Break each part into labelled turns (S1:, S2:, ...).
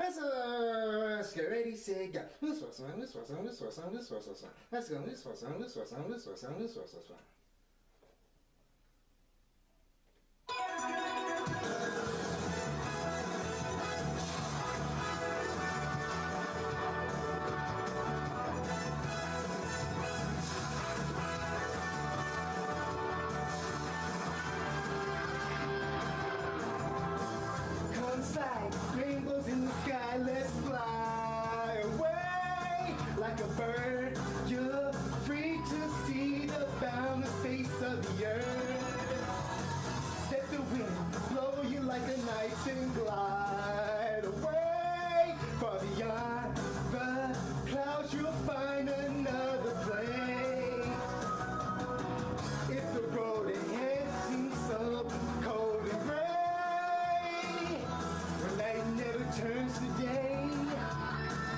S1: Let's get ready, say, go. This was on, this was on, this was on, this was on. Let's go, this was on, this was on, this was on, this was on. Rainbows in the sky, let's fly away like a bird. You're free to see the boundless face of the earth. Let the wind blow you like a knife and glide away. Far beyond the clouds, you'll find another place. If the road ahead seems so cold and gray, night never turns to day.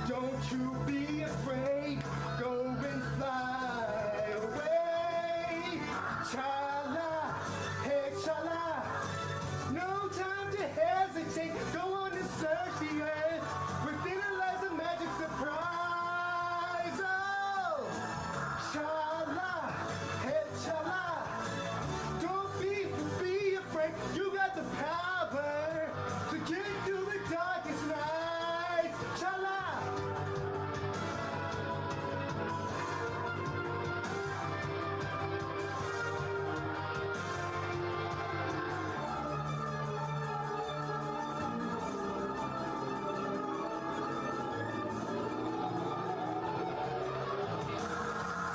S1: Don't you be afraid. Go and fly away. Chala, hey chala. No time to hesitate. Go on and search the earth. Within it lies a magic surprise. Oh, chala, hey chala. Don't be afraid. You got the power to get through the darkest night. Chala.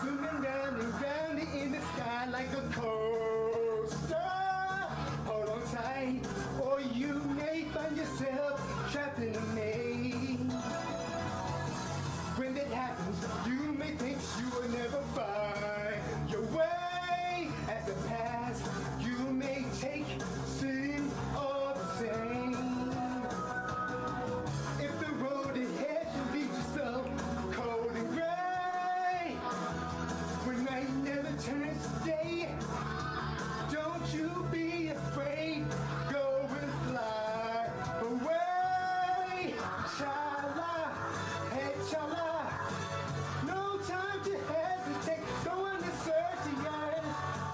S1: Zooming round and round in the sky like a coaster. Hold on tight, or you may find yourself trapped in a maze. When that happens, you may think you will never find your way. At the past, you may take sin or the same. If the road ahead should lead you so cold and gray, when night never turns to day, don't you be afraid. Go and fly away. Chala, hey chala. No time to hesitate. Go on and search the earth.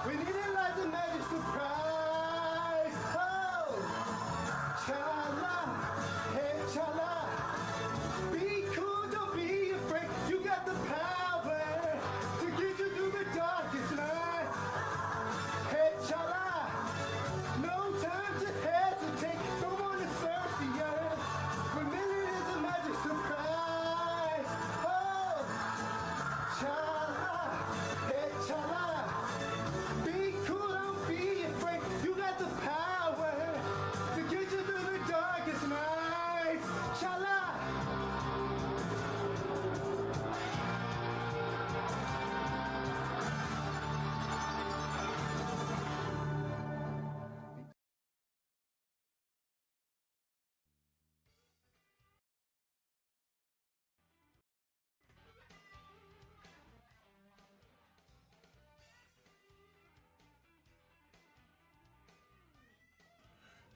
S1: Within it lies a magic surprise. Oh, chala, hey chala. Be cool, don't be afraid. You got the power to get you through the darkest night. Hey chala. No time to hesitate. Go on and search the earth. Within it is a magic surprise. Oh, chala, hey chala. Be cool, don't be afraid. You got the power to get you through the darkest nights. Chala.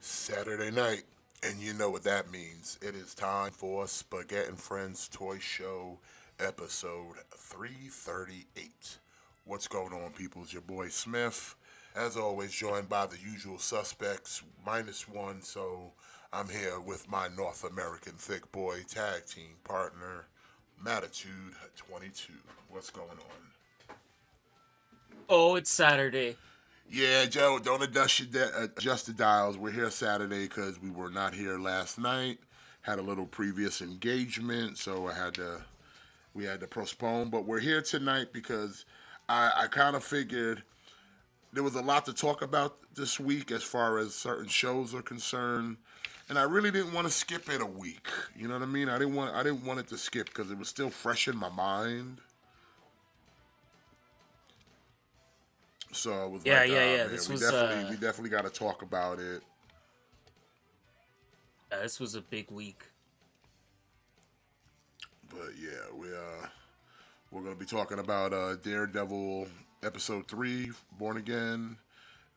S2: Saturday night, and you know what that means. It is time for Spaghett Friends Toy Show, episode 338. What's going on, people? It's your boy Smith. As always, joined by the usual suspects, minus one, so I'm here with my North American thick boy tag team partner, Mattitude 22. What's going on?
S3: Oh, it's Saturday.
S2: Yeah, Joe, don't adjust the dials. We're here Saturday because we were not here last night. Had a little previous engagement, so we had to postpone. But we're here tonight because I kind of figured there was a lot to talk about this week as far as certain shows are concerned, and I really didn't want to skip it a week. You know what I mean? I didn't want it to skip because it was still fresh in my mind. So I was
S3: Yeah,
S2: like,
S3: yeah, yeah.
S2: man,
S3: This
S2: we
S3: was
S2: definitely got to talk about it.
S3: this was a big week.
S2: But yeah, we're gonna be talking about Daredevil episode 3, Born Again.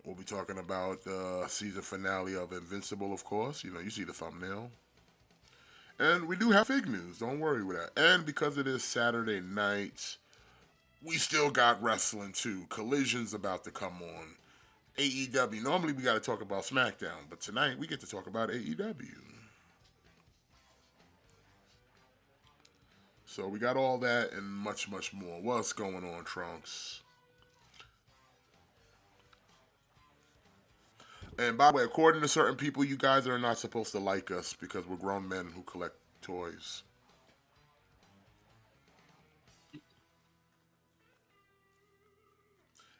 S2: We'll be talking about the season finale of Invincible, of course. You know, you see the thumbnail. And we do have fig news. Don't worry with that. And because it is Saturday night, we still got wrestling too. Collision's about to come on. AEW. Normally we got to talk about SmackDown, but tonight we get to talk about AEW. So we got all that and much, much more. What's going on, Trunks? And by the way, according to certain people, you guys are not supposed to like us because we're grown men who collect toys.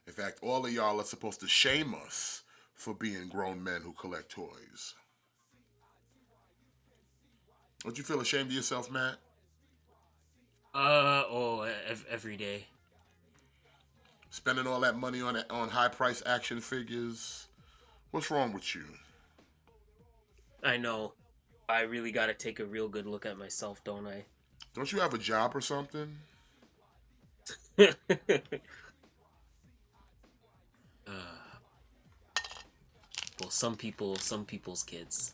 S2: In fact, all of y'all are supposed to shame us for being grown men who collect toys. Don't you feel ashamed of yourself, Matt?
S3: Every day.
S2: Spending all that money on high price action figures. What's wrong with you?
S3: I know. I really gotta take a real good look at myself, don't I?
S2: Don't you have a job or something?
S3: Well, some people's kids.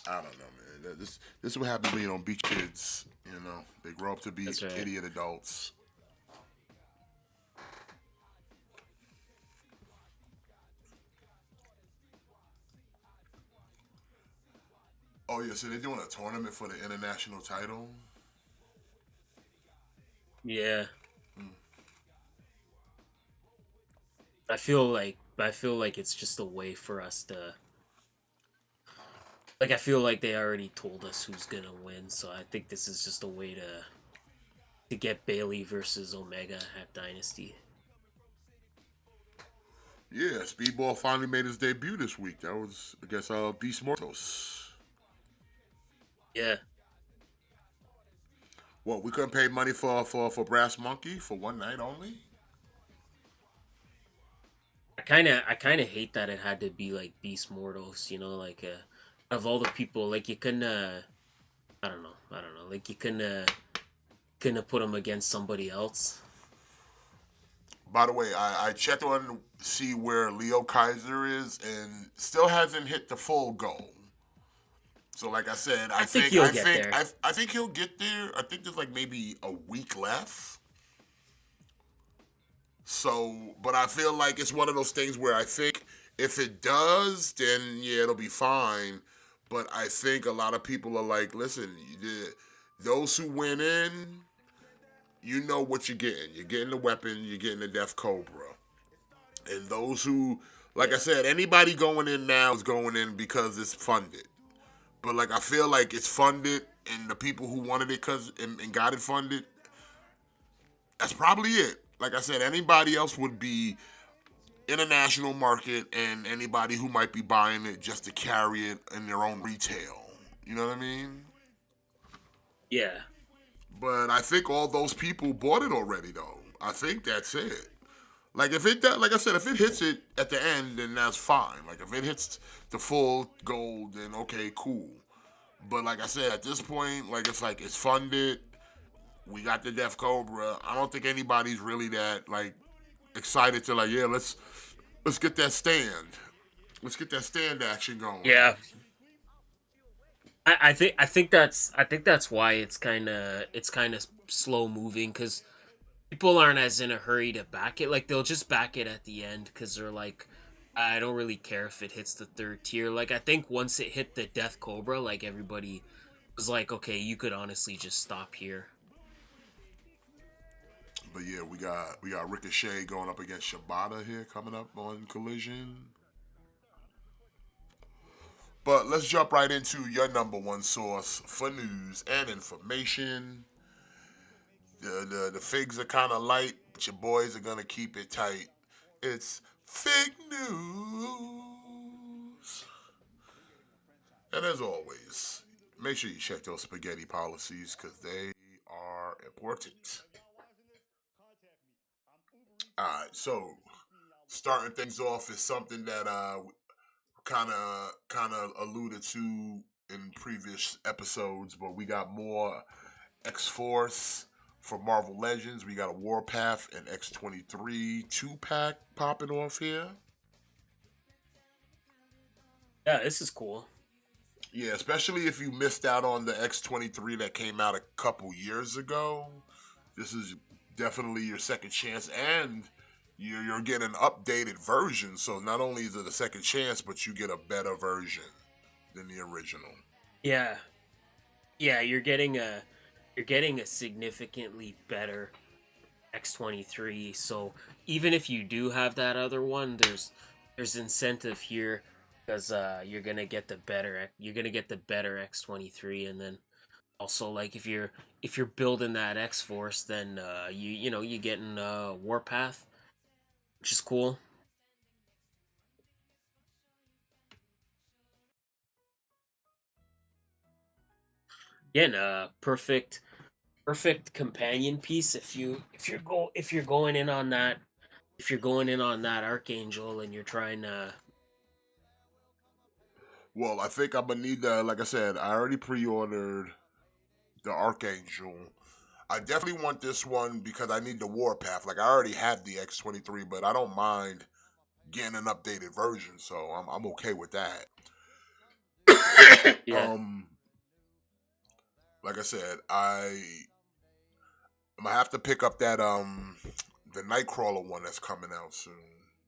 S2: I don't know, man. This is what happens when you don't beat kids. You know, they grow up to be
S3: That's right.
S2: idiot adults. Oh yeah, so they're doing a tournament for the international title.
S3: Yeah. I feel like it's just a way for us to like I feel like they already told us who's gonna win, so I think this is just a way to get Bailey versus Omega at Dynasty.
S2: Yeah, Speedball finally made his debut this week. That was against Beast Mortos.
S3: Yeah.
S2: What, we couldn't pay money for Brass Monkey for one night only?
S3: I kinda hate that it had to be like Beast Mortals, like of all the people, like you couldn't I don't know, like you couldn't have put him against somebody else.
S2: By the way, I checked on to see where Leo Kaiser is and still hasn't hit the full goal. So like I said,
S3: I think he'll get there.
S2: I think he'll get there. I think there's like maybe a week left. So, but I feel like it's one of those things where I think if it does, then yeah, it'll be fine. But I think a lot of people are like, listen, those who went in, you know what you're getting. You're getting the weapon, you're getting the Death Cobra. And those who, like I
S3: Yeah.
S2: said, anybody going in now is going in because it's funded. But like I feel like it's funded, and the people who wanted it and got it funded, that's probably it. Like I said, anybody else would be international market, and anybody who might be buying it just to carry it in their own retail. You know what I mean?
S3: Yeah.
S2: But I think all those people bought it already, though. I think that's it. Like if it does, like I said, if it hits it at the end, then that's fine. Like if it hits the full gold, then okay, cool. But like I said, at this point, like it's funded. We got the Death Cobra. I don't think anybody's really that like excited to like, yeah, let's get that stand. Let's get that stand action going.
S3: Yeah. I think that's why it's kind of slow moving because people aren't as in a hurry to back it. Like they'll just back it at the end because they're like, I don't really care if it hits the third tier. Like I think once it hit the Death Cobra, like everybody was like, okay, you could honestly just stop here.
S2: But yeah, we got Ricochet going up against Shibata here coming up on Collision. But let's jump right into your number one source for news and information. The figs are kind of light, but your boys are gonna keep it tight. It's fig news. And as always, make sure you check those spaghetti policies because they are important. All right, so starting things off is something that kind of alluded to in previous episodes, but we got more X Force for Marvel Legends. We got a Warpath and X-23 2-pack popping off here.
S3: Yeah, this is cool.
S2: Yeah, especially if you missed out on the X-23 that came out a couple years ago. This is definitely your second chance, and you're getting an updated version. So not only is it a second chance, but you get a better version than the original.
S3: Yeah, yeah, you're getting a significantly better X23. So even if you do have that other one, there's incentive here because you're gonna get the better X23, and then also like if you're building that X Force, then you getting Warpath, which is cool. Again, perfect companion piece if you're going in on that if you're going in on that Archangel and you're trying to.
S2: Well, I think I'm gonna need the. Like I said, I already pre-ordered the Archangel. I definitely want this one because I need the Warpath. Like I already have the X-23, but I don't mind getting an updated version, so I'm okay with that.
S3: Yeah,
S2: Like I said, I'm gonna have to pick up that the Nightcrawler one that's coming out soon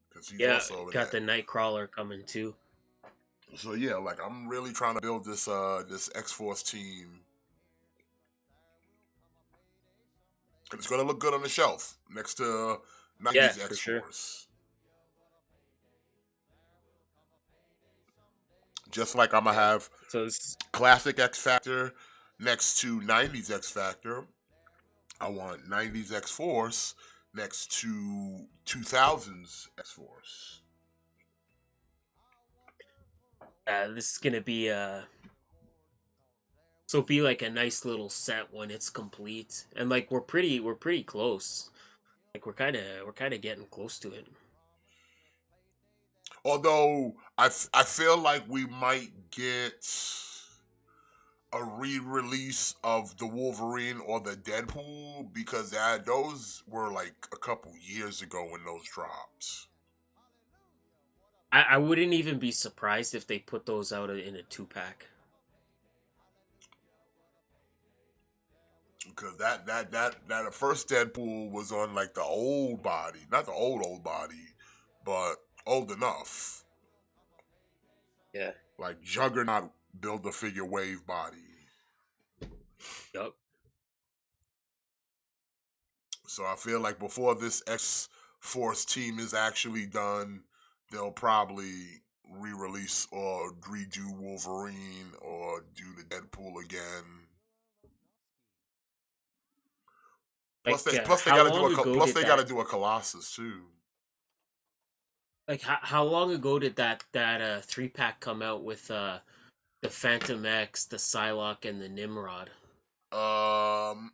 S2: because he's
S3: yeah,
S2: also in
S3: got
S2: that.
S3: the Nightcrawler coming too.
S2: So yeah, like I'm really trying to build this X Force team. And it's gonna look good on the shelf next to
S3: Yeah,
S2: 90s
S3: for
S2: X
S3: sure.
S2: Force. Just like I'm gonna
S3: Yeah.
S2: have
S3: So it's
S2: classic X Factor next to 90s X Factor. I want 90s X Force next to 2000s X Force.
S3: this is gonna be so be like a nice little set when it's complete, and like we're pretty close. Like we're kind of getting close to it.
S2: Although I feel like we might get a re-release of the Wolverine or the Deadpool because those were like a couple years ago when those dropped.
S3: I wouldn't even be surprised if they put those out in a 2 pack.
S2: Because that first Deadpool was on like the old body, not the old body, but old enough.
S3: Yeah.
S2: Like Juggernaut build the figure wave body.
S3: Yup.
S2: So I feel like before this X Force team is actually done, they'll probably re-release or redo Wolverine or do the Deadpool again. Plus
S3: Like
S2: they
S3: how
S2: got to do
S3: long ago
S2: plus
S3: did
S2: they got
S3: that?
S2: to do a Colossus too.
S3: Like how long ago did that 3 pack come out with the Phantom X, the Psylocke, and the Nimrod?
S2: Um,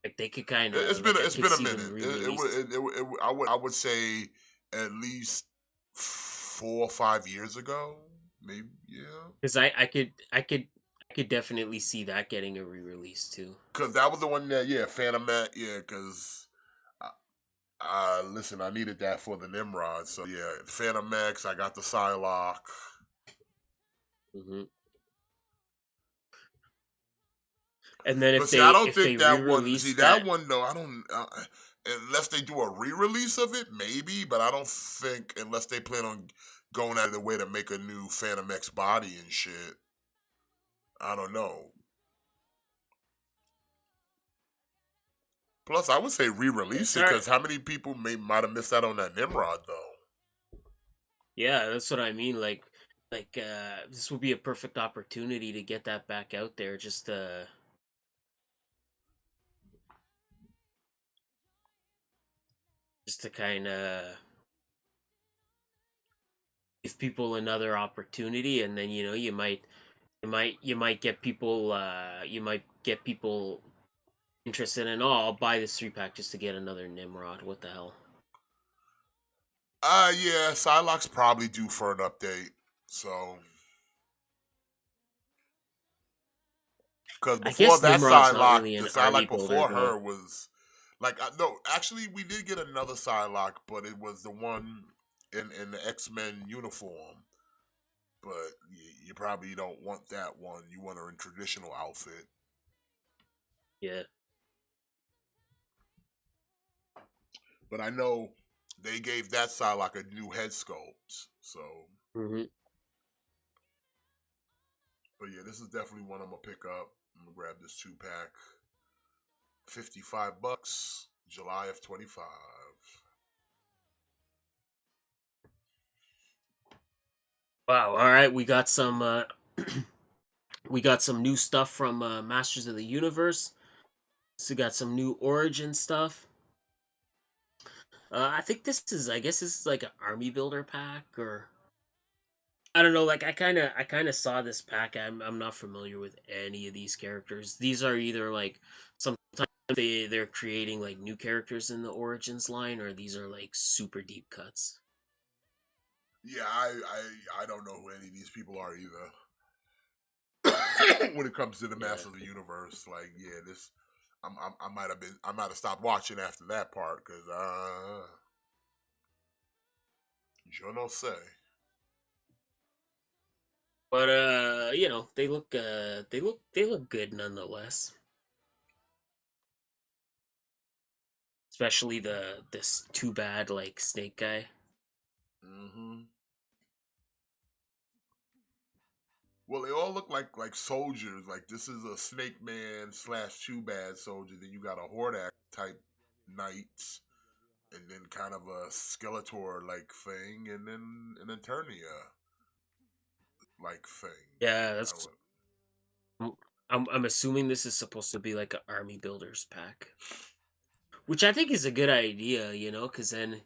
S3: Like they could kind
S2: it's
S3: of
S2: been
S3: like I
S2: it's
S3: could
S2: been a
S3: see them
S2: minute.
S3: re-release.
S2: I would say at least 4 or 5 years ago, maybe. Yeah,
S3: Because I could definitely see that getting a re-release too.
S2: because that was the one that Phantom Man. Yeah, because listen, I needed that for the Nimrod. So yeah, Phantom X. I got the Psylocke.
S3: Hmm. And then
S2: But see, I don't
S3: if they
S2: think that one.
S3: re-release
S2: See that
S3: that,
S2: one though. I don't. Unless they do a re-release of it, maybe. But I don't think unless they plan on going out of the way to make a new Phantom X body and shit. I don't know. Plus, I would say re-release
S3: it's
S2: it
S3: all right.
S2: because how many people might have missed out on that Nimrod though?
S3: Yeah, that's what I mean. This would be a perfect opportunity to get that back out there. Just to kind of give people another opportunity, and then you might get people interested in. Oh, I'll buy this 3 pack just to get another Nimrod. What the hell?
S2: Yeah, Psylocke's probably due for an update. So, because
S3: I
S2: before
S3: guess
S2: that
S3: Nimrod's not
S2: Psylocke,
S3: really
S2: the
S3: an army
S2: Psylocke
S3: builder
S2: before
S3: though.
S2: her was like no, actually we did get another Psylocke, but it was the one in the X Men uniform. but you probably don't want that one. You want her in traditional outfit.
S3: Yeah.
S2: But I know they gave that side like a new head sculpt. So,
S3: Hmm.
S2: but yeah, this is definitely one I'm gonna pick up. I'm gonna grab this 2-pack. $55, July of 25.
S3: Wow. All right, we got some new stuff from Masters of the Universe. So we got some new Origin stuff. I think I guess this is like an army builder pack, or I don't know. Like I kind of saw this pack. I'm not familiar with any of these characters. These are either like sometimes they're creating like new characters in the Origins line, or these are like super deep cuts.
S2: Yeah, I don't know who any of these people are either. When it comes to the
S3: Yeah.
S2: Master of the Universe, like yeah, this I might have stopped watching after that part because je no say.
S3: But you know, they look good nonetheless. Especially this too bad like snake guy.
S2: Hmm. Well, they all look like soldiers. Like this is a Snake Man slash Two Bad soldier. Then you got a Hordak type knights, and then kind of a Skeletor like thing, and then an Eternia like thing.
S3: Yeah,
S2: I
S3: that's
S2: don't.
S3: I'm assuming this is supposed to be like an army builders pack, which I think is a good idea, you know, because then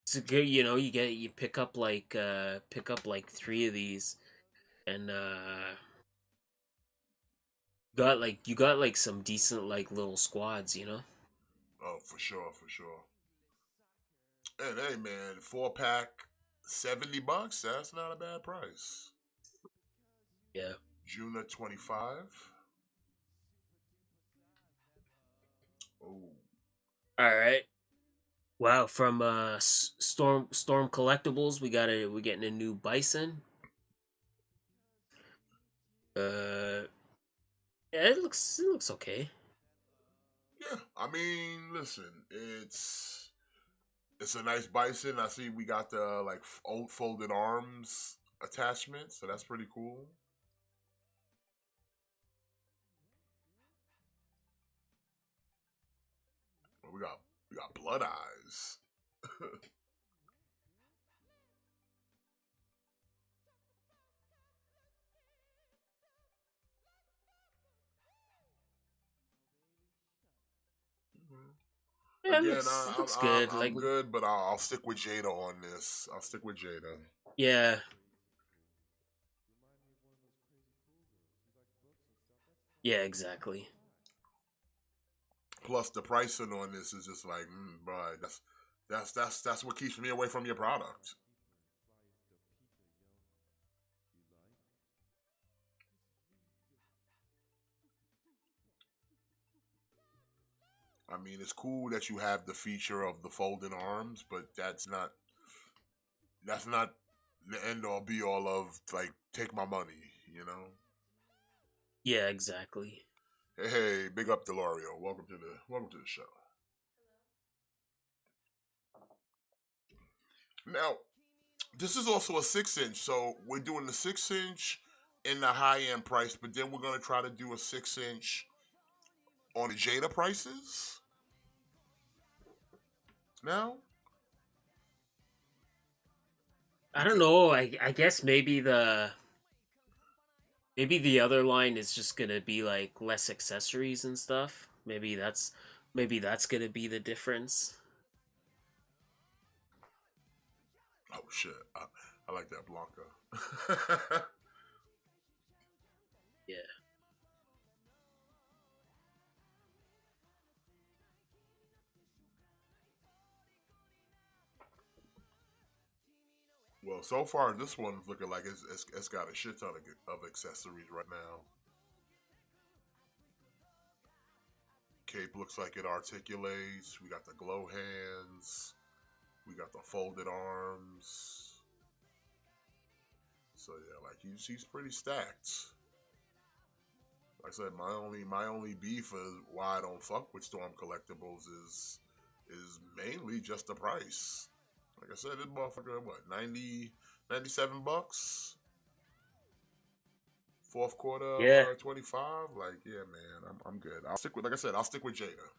S3: it's a good, you know, you pick up like three of these, and you got like some decent like little squads, you know.
S2: Oh, for sure, for sure. And hey, man, 4-pack, $70. That's not a bad price.
S3: Yeah.
S2: June of 25. Oh,
S3: All right. Wow, from Storm Collectibles, we're getting a new Bison. Uh, yeah, it looks okay.
S2: yeah. I mean, listen, it's a nice bison. I see we got the like old folded arms attachment, so that's pretty cool. But we got blood eyes.
S3: Yeah,
S2: Again,
S3: it looks good.
S2: I'm good, but I'll stick with Jada on this. I'll stick with Jada.
S3: Yeah, yeah, exactly.
S2: Plus, the pricing on this is just like, bro, that's what keeps me away from your product. I mean, it's cool that you have the feature of the folding arms, but that's not the end all be all of like take my money, you know.
S3: Yeah, exactly.
S2: Hey, big up Delorio. Welcome to the show. Now, this is also a 6-inch, so we're doing the 6-inch in the high end price, but then we're gonna try to do a 6-inch on the Jada prices. Now,
S3: I don't
S2: because
S3: know. I guess maybe the other line is just gonna be like less accessories and stuff. Maybe that's gonna be the difference.
S2: oh shit, I like that Blanca.
S3: Yeah.
S2: Well, so far this one's looking like it's got a shit ton of accessories right now. Cape looks like it articulates. We got the glow hands. We got the folded arms. So yeah, like he's pretty stacked. Like I said, my only beef is why I don't fuck with Storm collectibles is mainly just the price. Like I said, this motherfucker what 97 bucks. Fourth quarter of
S3: Yeah,
S2: 25. Like yeah, man, I'm good. I'll stick with like I said, I'll stick with Jada.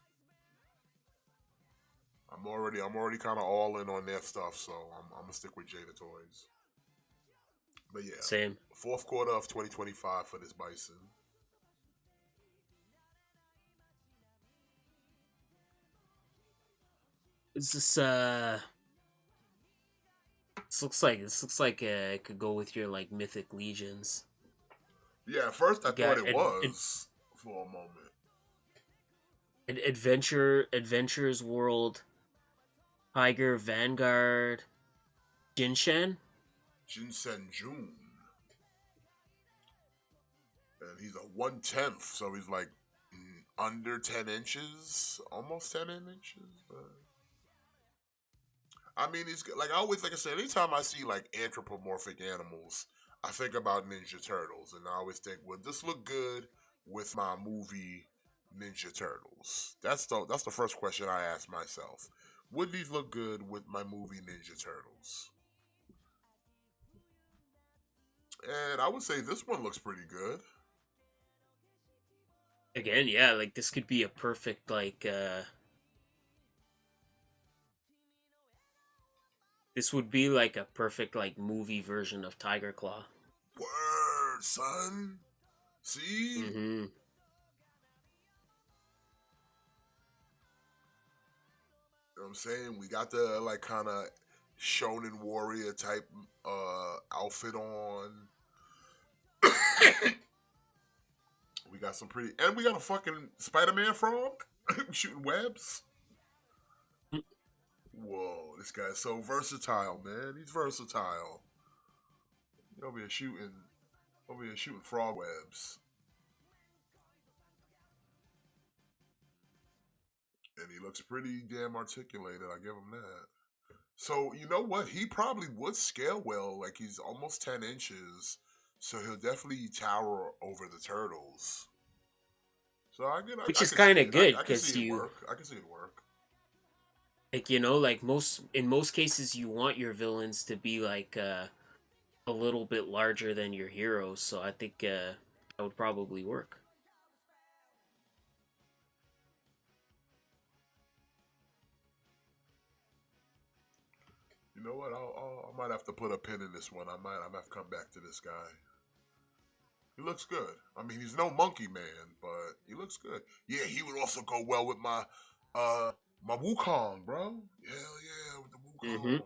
S2: I'm already kind of all in on their stuff, so I'm gonna stick with Jada Toys. But yeah,
S3: same.
S2: fourth quarter of 2025 for this Bison.
S3: Is this looks like it could go with your like mythic legions.
S2: Yeah, at first I
S3: You
S2: thought
S3: got
S2: it was for a moment.
S3: Adventures World, Tiger Vanguard, Jinshan.
S2: Jinsen Jun, and he's a 1/10, so he's like under 10 inches, almost 10 inches. But I mean, he's like I always like I said. Anytime I see like anthropomorphic animals, I think about Ninja Turtles, and I always think, would this look good with my movie Ninja Turtles? That's the first question I ask myself. Would these look good with my movie Ninja Turtles? And I would say this one looks pretty good.
S3: Again, yeah, like this could be a perfect this would be like a perfect like movie version of Tiger Claw.
S2: Word, son. See?
S3: Mm-hmm.
S2: You know what I'm saying? We got the like kind of shonen warrior type outfit on. We got some pretty, and we got a fucking Spider-Man frog shooting webs. Whoa, this guy's so versatile, man. He's versatile. He over here shooting frog webs, and he looks pretty damn articulated. I give him that. So you know what? He probably would scale well. Like he's almost 10 inches, so he'll definitely tower over the turtles. So
S3: Which
S2: I
S3: is
S2: can see
S3: kind of
S2: it.
S3: good
S2: I can
S3: because
S2: see it
S3: you
S2: work. I can see it work.
S3: like like most cases you want your villains to be like a little bit larger than your heroes, so I think that would probably work.
S2: You know what? I might have to put a pin in this one. I might have to come back to this guy. He looks good. I mean, he's no monkey man, but he looks good. Yeah, he would also go well with my Wukong, bro. Hell yeah, with the
S3: Mm-hmm.
S2: Wukong.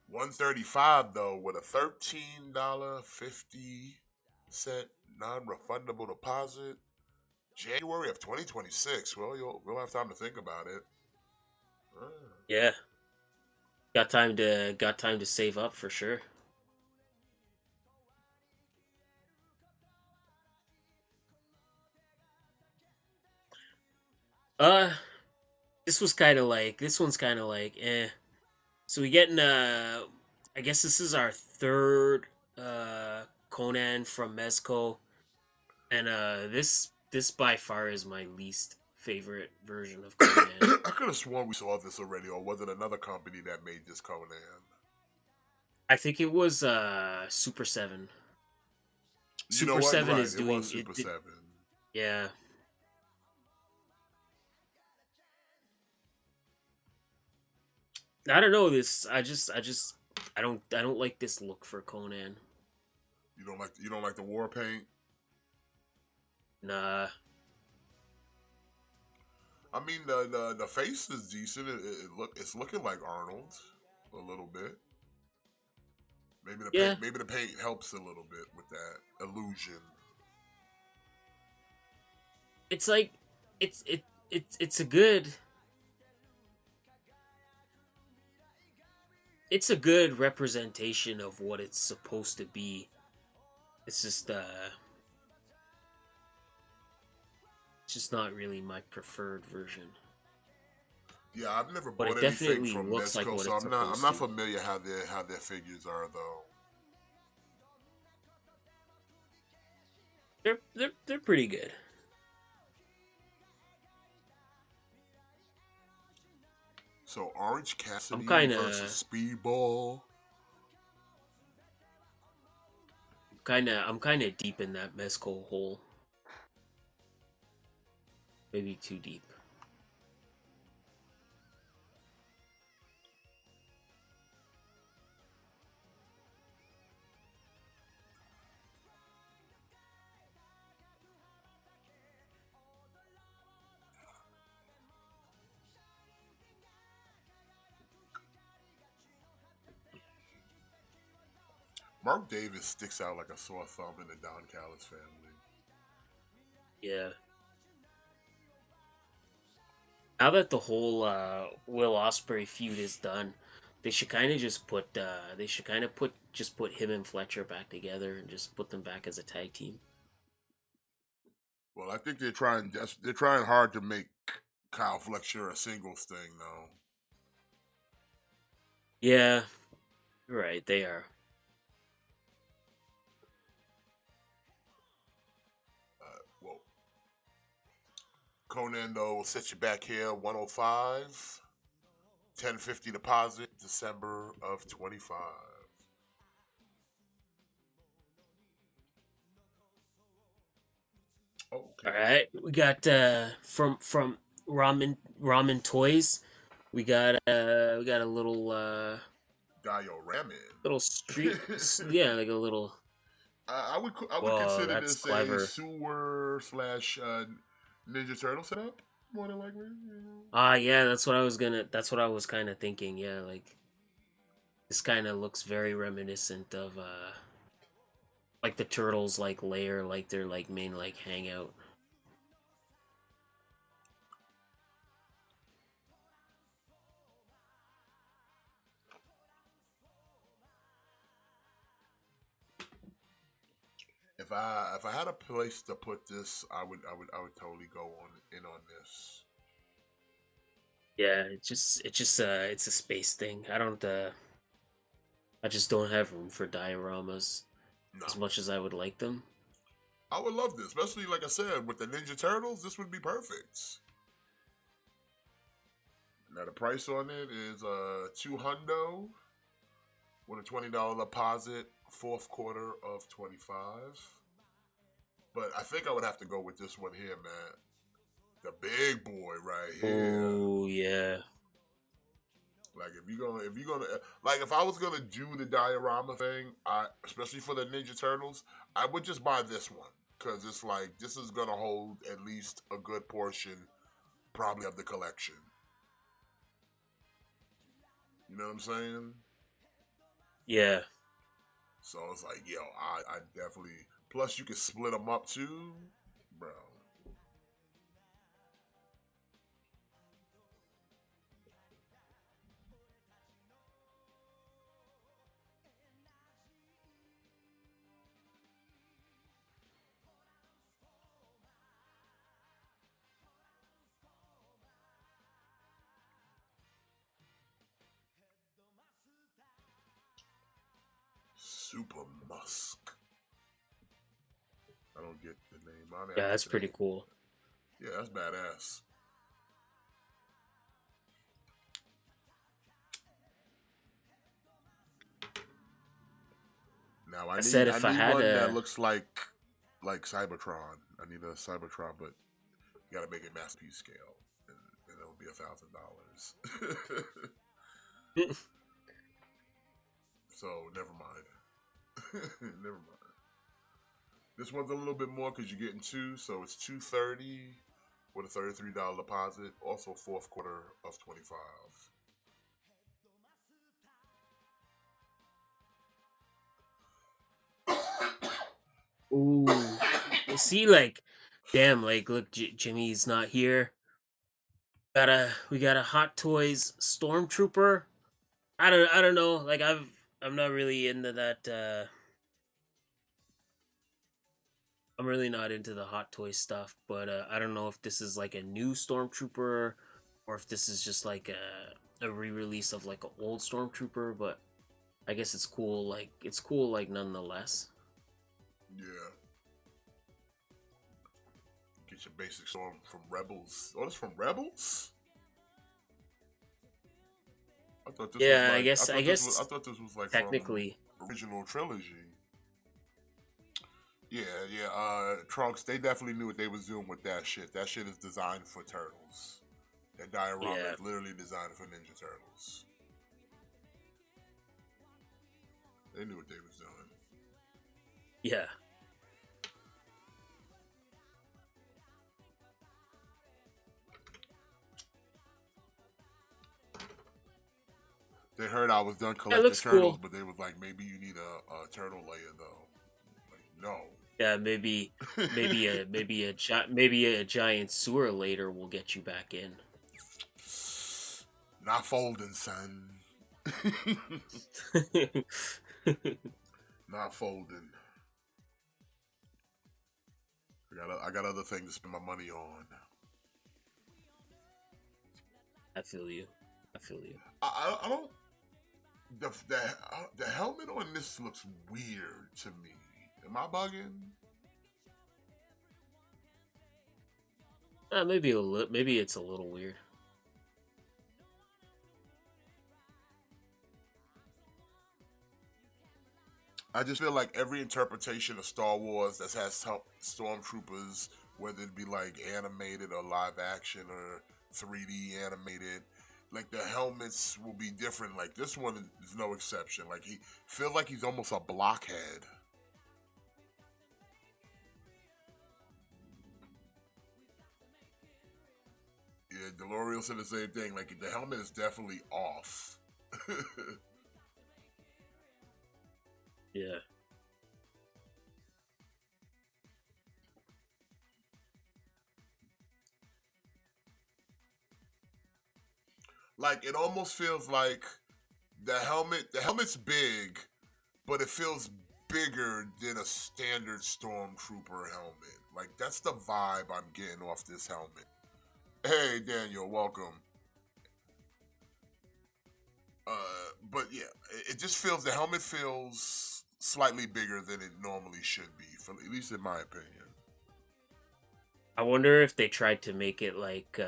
S2: 135 though, with a $13.50 non-refundable deposit. January of 2026. Well, we'll have time to think about it. Ah.
S3: Yeah, got time to save up for sure. Uh, this one's kind of like eh. So we getting I guess this is our third Conan from Mezco, and this by far is my least favorite version of Conan.
S2: I could have sworn we saw this already, or was it another company that made this Conan?
S3: I think it was Super 7.
S2: You know
S3: Super
S2: what? You're
S3: 7
S2: right.
S3: is
S2: It was
S3: doing
S2: Super
S3: it.
S2: 7.
S3: Yeah. I don't know this. I don't like this look for Conan.
S2: You don't like the war paint?
S3: Nah.
S2: I mean the face is decent. It's looking like Arnold a little bit.
S3: Yeah.
S2: Maybe the paint helps a little bit with that illusion.
S3: It's like it's a good it's a good representation of what it's supposed to be. It's just not really my preferred version.
S2: Yeah, I've never
S3: but
S2: bought
S3: it
S2: anything
S3: definitely
S2: from
S3: looks like
S2: Mezco,
S3: what
S2: so
S3: it's
S2: I'm
S3: supposed
S2: not
S3: to.
S2: familiar how their figures are though.
S3: They're pretty good.
S2: So Orange
S3: I'm
S2: Cassidy
S3: kind
S2: versus
S3: of
S2: Speedball.
S3: I'm kind of deep in that Mezco hole. Maybe too deep.
S2: Mark Davis sticks out like a sore thumb in the Don Callis family.
S3: Yeah. Now that the whole Will Ospreay feud is done, they should kind of just put put him and Fletcher back together and just put them back as a tag team.
S2: Well, I think they're trying hard to make Kyle Fletcher a singles thing though.
S3: Yeah, you're right. They are.
S2: Well, Conan though will set you back here 105, 1050 deposit, December of 25. Okay.
S3: All right, we got from Ramen Toys. We got a
S2: Dioramin.
S3: little street. Yeah, like a little.
S2: I would
S3: Whoa,
S2: consider
S3: that's
S2: this a
S3: clever.
S2: sewer slash Ninja Turtle setup more than likely.
S3: Ah, yeah, that's what I was gonna. That's what I was kind of thinking. Yeah, like this kind of looks very reminiscent of like the turtles like lair, like their like main like hangout.
S2: If I had a place to put this, I would totally go on in on this.
S3: Yeah, it's a space thing. I just don't have room for dioramas
S2: No,
S3: as much as I would like them.
S2: I would love this, especially like I said with the Ninja Turtles. This would be perfect. Now the price on it is $200 with a $20 deposit, fourth quarter of 25. But I think I would have to go with this one here, man. The big boy right here.
S3: Oh yeah.
S2: Like if you're gonna like if I was gonna do the diorama thing, I especially for the Ninja Turtles, I would just buy this one because it's like this is gonna hold at least a good portion, probably of the collection. You know what I'm saying?
S3: Yeah.
S2: So it's like, yo, I definitely. Plus, you can split them up too, bro. Super Musk. I don't get the name. I
S3: Yeah,
S2: get
S3: that's
S2: the
S3: pretty
S2: name.
S3: cool.
S2: Yeah, that's badass. Now
S3: I said
S2: I
S3: if I
S2: need
S3: had
S2: one that
S3: a
S2: looks like Cybertron. I need a Cybertron, but you gotta make it masterpiece scale, and it'll be $1,000. So never mind. Never mind. This one's a little bit more because you're getting two, so it's $230 with a $33 deposit. Also fourth quarter of 25.
S3: ooh, see like, damn, like look, Jimmy's not here. We got a Hot Toys Stormtrooper. I don't know. Like I'm not really into that. I'm really not into the Hot Toy stuff, but I don't know if this is like a new Stormtrooper or if this is just like a re-release of like an old Stormtrooper. But I guess it's cool. Like it's cool, like nonetheless.
S2: Yeah. Get your basic storm from Rebels. Oh, it's from Rebels? I thought this was
S3: Yeah,
S2: like
S3: I
S2: I
S3: guess
S2: thought this was like from
S3: technically.
S2: original trilogy. Yeah, yeah. Trunks, they definitely knew what they was doing with that shit. That shit is designed for turtles. That diorama
S3: Yeah,
S2: is literally designed for Ninja Turtles. They knew what they was doing.
S3: yeah.
S2: They heard I was done
S3: Yeah, it
S2: collecting
S3: looks
S2: turtles,
S3: cool.
S2: but they was like, maybe you need a turtle layer though. Like, no.
S3: Yeah, maybe a giant sewer later will get you back in.
S2: Not folding, son. Not folding. I got other things to spend my money on.
S3: I feel you. I feel you.
S2: I don't. The helmet on this looks weird to me. Am I bugging?
S3: Maybe it's a little weird.
S2: I just feel like every interpretation of Star Wars that has stormtroopers, whether it be like animated or live action or 3D animated, like the helmets will be different. Like this one is no exception. Like he feels like he's almost a blockhead. Yeah, Delorean said the same thing. Like the helmet is definitely off.
S3: Yeah.
S2: Like it almost feels like the helmet's big, but it feels bigger than a standard stormtrooper helmet. Like that's the vibe I'm getting off this helmet. Hey Daniel, welcome. But yeah, it just feels the helmet feels slightly bigger than it normally should be, for at least in my opinion.
S3: I wonder if they tried to make it like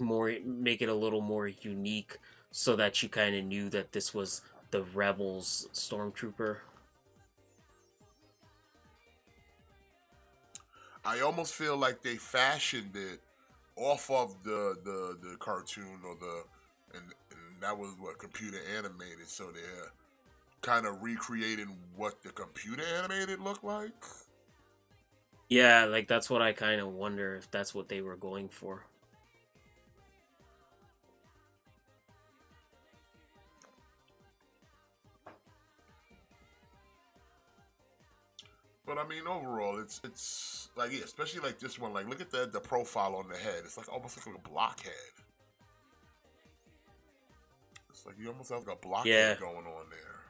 S3: more make it a little more unique so that you kind of knew that this was the Rebels Stormtrooper.
S2: I almost feel like they fashioned it off of the cartoon or and that was what computer animated, so they're kind of recreating what the computer animated looked like.
S3: Yeah, like that's what I kind of wonder if that's what they were going for.
S2: But I mean, overall, it's like yeah, especially like this one. Like, look at the profile on the head. It's like almost like a blockhead. It's like you almost have like a
S3: Yeah.
S2: blockhead going on there.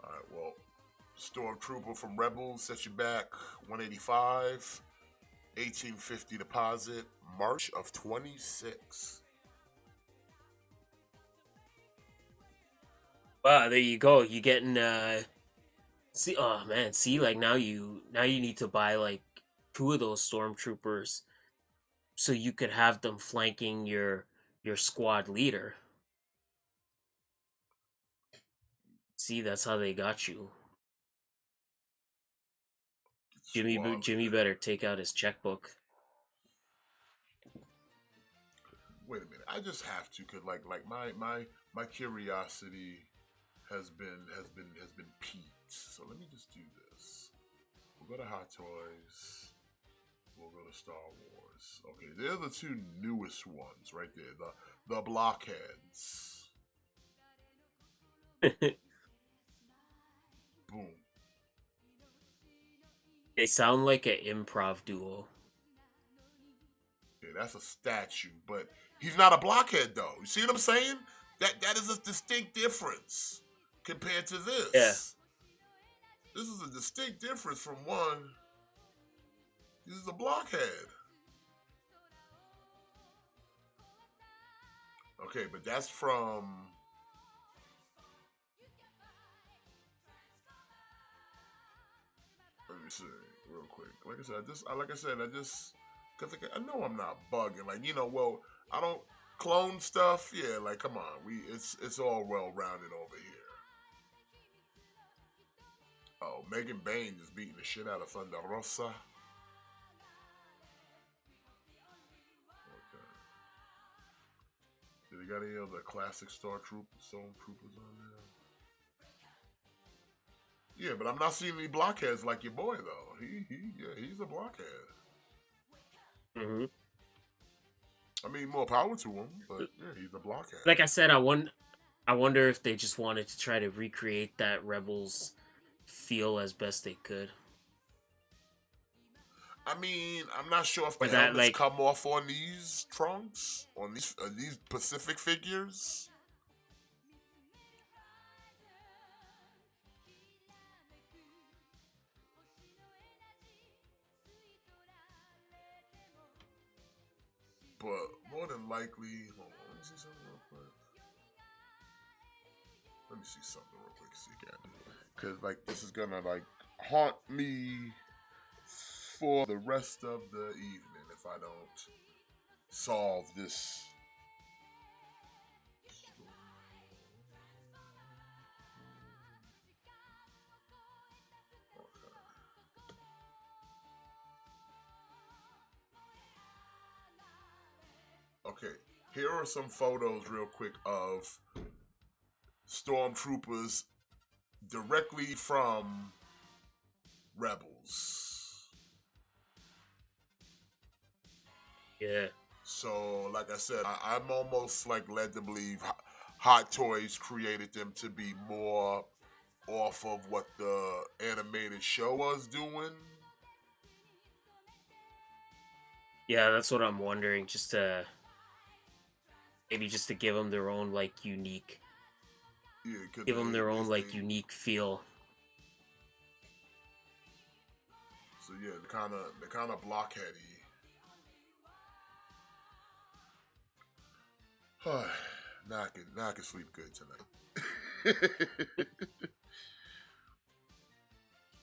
S2: All right, well, Stormtrooper from Rebels set you back 185, 1850 deposit, March of 26.
S3: Wow, there you go. You getting see, oh man, see, like now you need to buy like two of those stormtroopers so you could have them flanking your squad leader. See, that's how they got you.
S2: Squad
S3: Jimmy
S2: leader.
S3: better take out his checkbook.
S2: Wait a minute. I just have to, cause like my curiosity has been piqued. So let me just do this. We'll go to Hot Toys. We'll go to Star Wars. Okay, they're the two newest ones right there. The blockheads. Boom.
S3: They sound like an improv duo.
S2: Yeah, that's a statue, but he's not a blockhead though. You see what I'm saying? That is a distinct difference. compared to
S3: Yeah.
S2: this. This is a distinct difference from one. This is a blockhead. Okay, but that's from. Let me see real quick. Like I said, because I know I'm not bugging. Like, well, I don't clone stuff. Yeah, like, come on, it's all well rounded over here. Oh, Megan Bain is beating the shit out of Thunder Rosa. Okay. Did they got any of the classic Stormtroopers on there? Yeah, but I'm not seeing any blockheads like your boy though. He's a blockhead.
S3: Mm-hmm.
S2: I mean, more power to him, but yeah, he's a blockhead.
S3: Like I said, I wonder if they just wanted to try to recreate that Rebels feel as best they could.
S2: I mean, I'm not sure if the
S3: Or that,
S2: helmets
S3: like,
S2: come off on these trunks, on these Pacific figures. But more than likely, hold on, let me see something real quick. Let me see something real quick, see again. Because, like, this is gonna, like, haunt me for the rest of the evening if I don't solve this. Okay, here are some photos real quick of stormtroopers directly from Rebels.
S3: yeah.
S2: So, like I said, I'm almost like led to believe Hot Toys created them to be more off of what the animated show was doing.
S3: Yeah, that's what I'm wondering. Maybe just to give them their own, like, unique,
S2: Yeah,
S3: give them their own, like, unique feel.
S2: So yeah, they're kind of blockheady. Now I can sleep good tonight.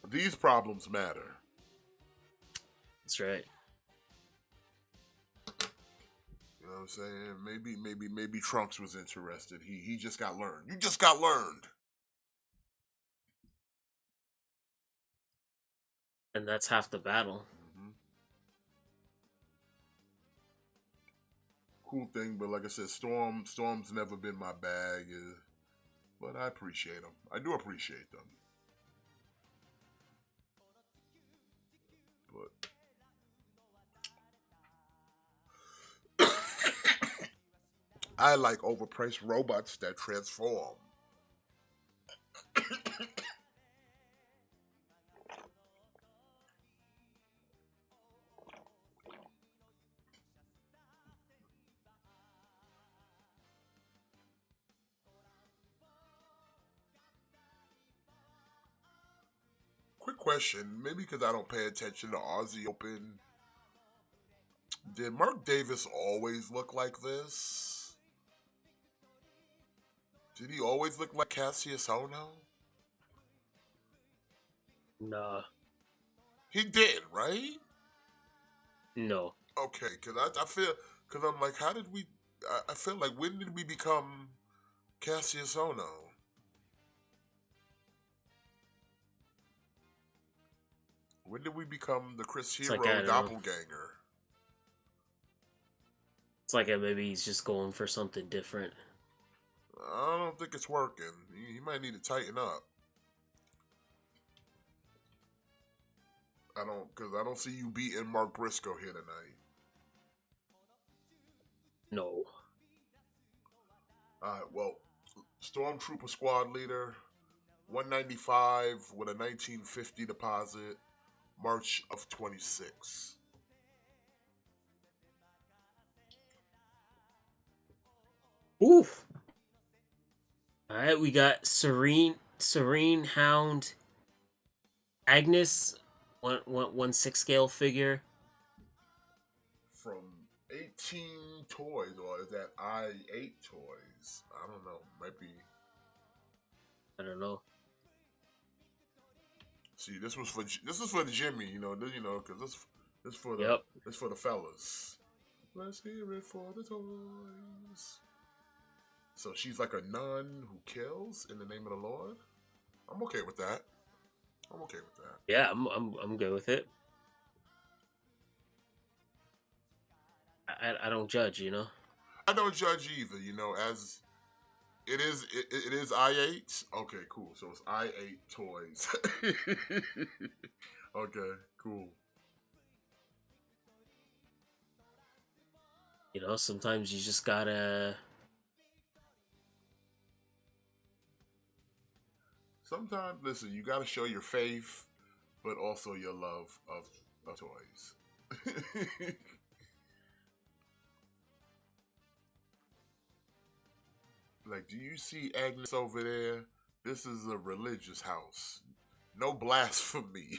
S2: These problems matter.
S3: That's right.
S2: You know what I'm saying? Maybe Trunks was interested. He just got learned. You just got learned.
S3: And that's half the battle.
S2: Mm-hmm. Cool thing, but like I said, Storm's never been my bag. But I appreciate them. I do appreciate them. But I like overpriced robots that transform. Quick question, maybe because I don't pay attention to Aussie Open. Did Mark Davis always look like this? Did he always look like Cassius Ono?
S3: Nah.
S2: He did, right?
S3: No.
S2: Okay, because I feel, because I'm like, how did we, I feel like, when did we become Cassius Ono? When did we become the Chris
S3: It's
S2: Hero
S3: like, I don't know.
S2: doppelganger?
S3: It's like maybe he's just going for something different.
S2: I don't think it's working. He might need to tighten up. Because I don't see you beating Mark Briscoe here tonight.
S3: No.
S2: Alright, well, Stormtrooper Squad Leader, 195 with a 1950 deposit, March of 26.
S3: Oof. All right, we got Serene Hound, Agnes, one six scale figure.
S2: From 18 Toys, or is that I8 Toys? I don't know. Might be.
S3: I don't know.
S2: See, this is for the Jimmy, because this for
S3: Yep.
S2: the fellas. Let's hear it for the toys. So she's like a nun who kills in the name of the Lord. I'm okay with that.
S3: Yeah, I'm good with it. I don't judge,
S2: I don't judge either, as it is I8. Okay, cool. So it's I8 Toys. Okay, cool.
S3: Sometimes you just gotta.
S2: Sometimes, listen, you got to show your faith, but also your love of toys. Like, do you see Agnes over there? This is a religious house. No blasphemy.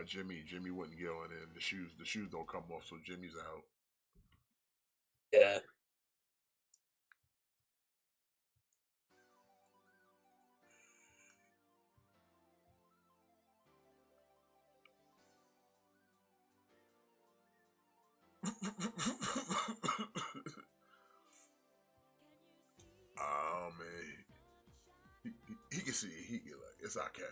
S2: Jimmy wouldn't get on in. The shoes don't come off, so Jimmy's out.
S3: Yeah.
S2: Oh man, he can see it. He can like, it's okay.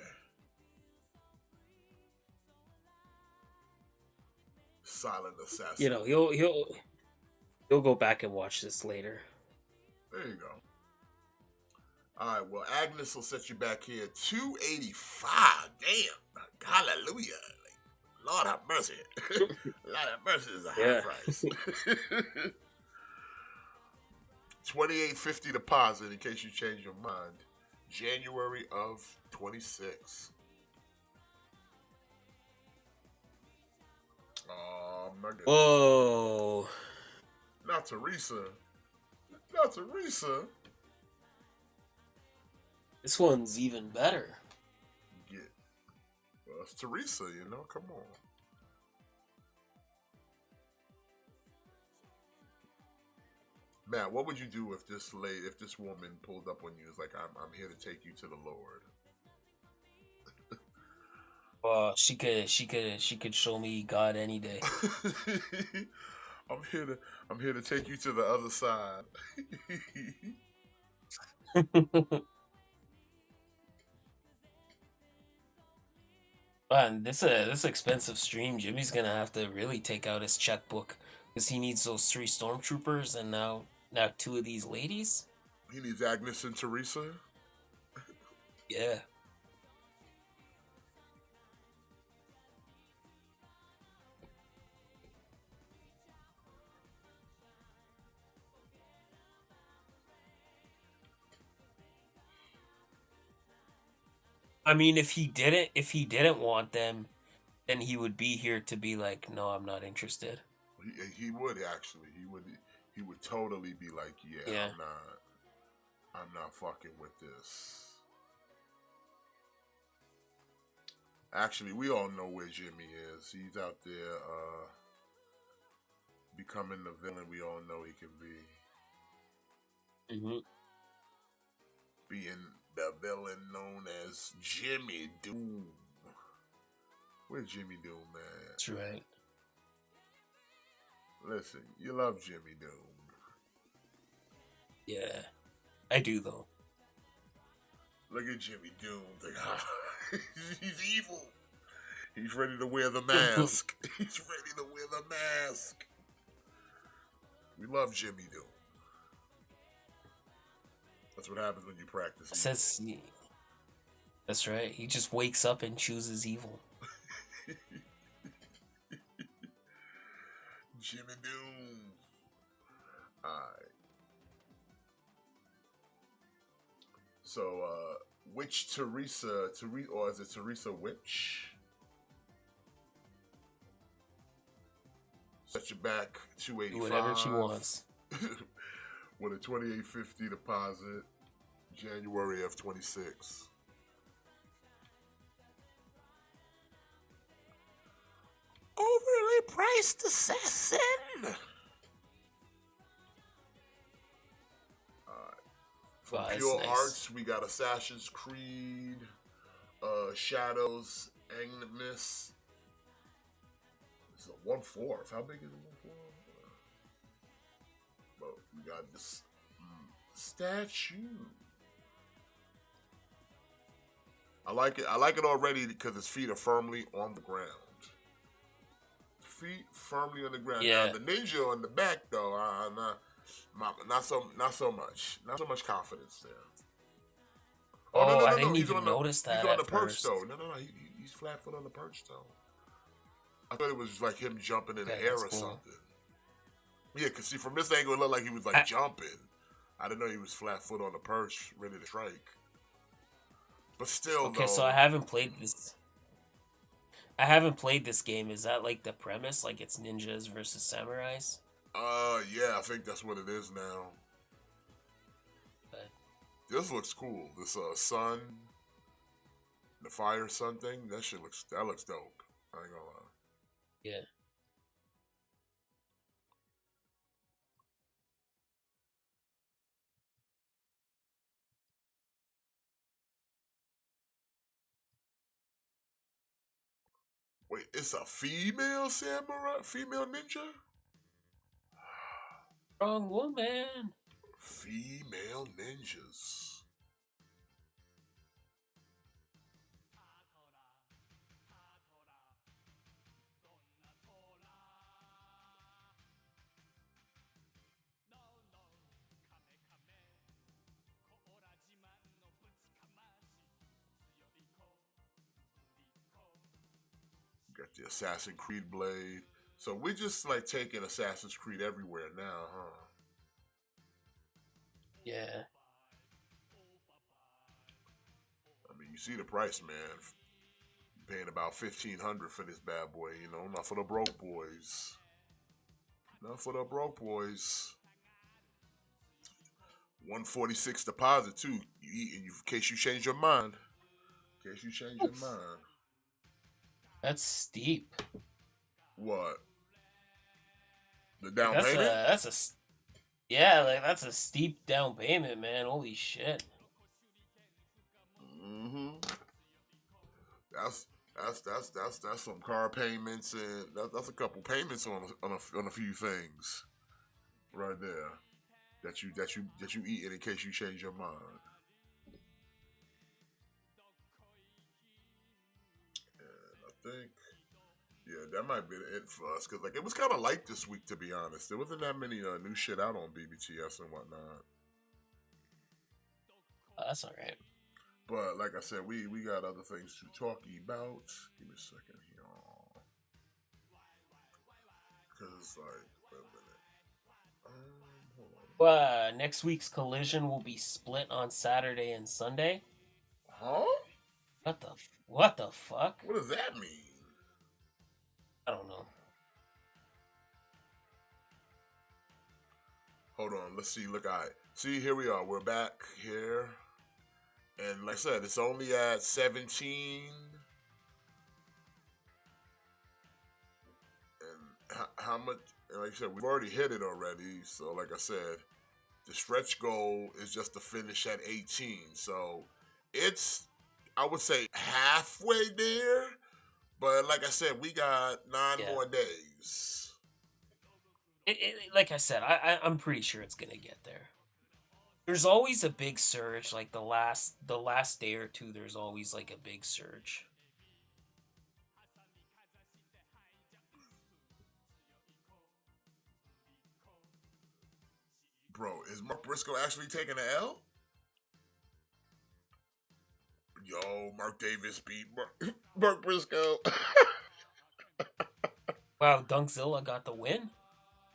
S2: Silent assassin.
S3: He'll go back and watch this later.
S2: There you go. All right, well, Agnes will set you back here. 285. Damn. Hallelujah. Like, Lord have mercy. Lord have mercy is a high price. 28.50 deposit in case you change your mind. January of 26. Oh my goodness.
S3: Whoa.
S2: Not Teresa. Not Teresa.
S3: This one's even better.
S2: Well, it's Teresa, come on. Matt, what would you do if this woman pulled up on you? It's like, I'm here to take you to the Lord.
S3: She could show me God any day.
S2: I'm here to take you to the other side.
S3: Man, this expensive stream, Jimmy's gonna have to really take out his checkbook because he needs those 3 stormtroopers and now 2 of these ladies.
S2: He needs Agnes and Teresa.
S3: Yeah. I mean, if he didn't want them, then he would be here to be like, no, I'm not interested.
S2: He would actually. He would totally be like, yeah. I'm not fucking with this. Actually, we all know where Jimmy is. He's out there becoming the villain we all know he can be.
S3: Mm-hmm.
S2: Being the villain known as Jimmy Doom. Where's Jimmy Doom, man?
S3: That's right.
S2: Listen, you love Jimmy Doom.
S3: Yeah, I do though.
S2: Look at Jimmy Doom. Like, he's evil. He's ready to wear the mask. He's ready to wear the mask. We love Jimmy Doom. That's what happens when you practice evil.
S3: That's right. He just wakes up and chooses evil.
S2: Jimmy Doom. Alright. So, which Teresa, or is it Teresa Witch? you back
S3: Do whatever she
S2: 285
S3: wants.
S2: with a 2850 deposit, January of 26. Overly priced assassin. From
S3: Wow, that's
S2: Pure
S3: nice.
S2: Arts, we got Assassin's Creed, Shadows, Agnes. It's a 1/4. How big is a 1/4? But we got this statue. I like it. I like it already because his feet are firmly on the ground. Feet firmly on the ground.
S3: Yeah.
S2: Now the ninja on the back though, not so much. Not so much confidence there.
S3: Oh,
S2: no,
S3: I didn't
S2: He's
S3: even
S2: on
S3: notice
S2: the, he's
S3: that
S2: on the
S3: at
S2: perch
S3: first.
S2: though. No. He's flat foot on the perch though. I thought it was like him jumping in the
S3: Okay,
S2: air
S3: that's
S2: or
S3: cool.
S2: something. Yeah, cause see from this angle it looked like he was like jumping. I didn't know he was flat foot on the perch, ready to strike. But still,
S3: Okay, so I haven't played this. I haven't played this game. Is that like the premise? Like it's ninjas versus samurais?
S2: Yeah, I think that's what it is now.
S3: Okay.
S2: This looks cool. This sun, the fire sun thing. That looks dope. I ain't gonna lie.
S3: Yeah.
S2: Wait, it's a female samurai, female ninja,
S3: Wrong woman.
S2: female ninjas. Got the Assassin's Creed blade. So we just like taking Assassin's Creed everywhere now, huh?
S3: Yeah.
S2: I mean, you see the price, man. Paying about $1,500 for this bad boy, you know, not for the broke boys. Not for the broke boys. 146 deposit too. In case you change your mind. In case you change your mind.
S3: That's steep.
S2: What? The down
S3: That's
S2: payment?
S3: that's a steep down payment, man. Holy shit.
S2: Mm-hmm. That's some car payments and that's a couple payments on a few things, right there. That you eat in case you change your mind. And I think, yeah, that might be it for us because like it was kind of light this week, to be honest. There wasn't that many new shit out on BBTS and whatnot.
S3: That's all right.
S2: But like I said, we got other things to talk about. Give me a second here. Because it's like, wait a minute. Hold on.
S3: Next week's collision will be split on Saturday and Sunday.
S2: Huh?
S3: What the fuck?
S2: What does that mean?
S3: I don't know.
S2: Hold on, let's see. Look, see, here we are. We're back here. And like I said, it's only at 17. And how much, like I said, we've already hit it already. So like I said, the stretch goal is just to finish at 18. So it's, I would say, halfway there. But like I said, we got 9 more days.
S3: Like I said, I'm pretty sure it's gonna get there. There's always a big surge, like the last day or two. There's always like a big surge.
S2: Bro, is Mark Briscoe actually taking an L? Yo, Mark Davis beat Mark Briscoe.
S3: Wow, Dunkzilla got the win.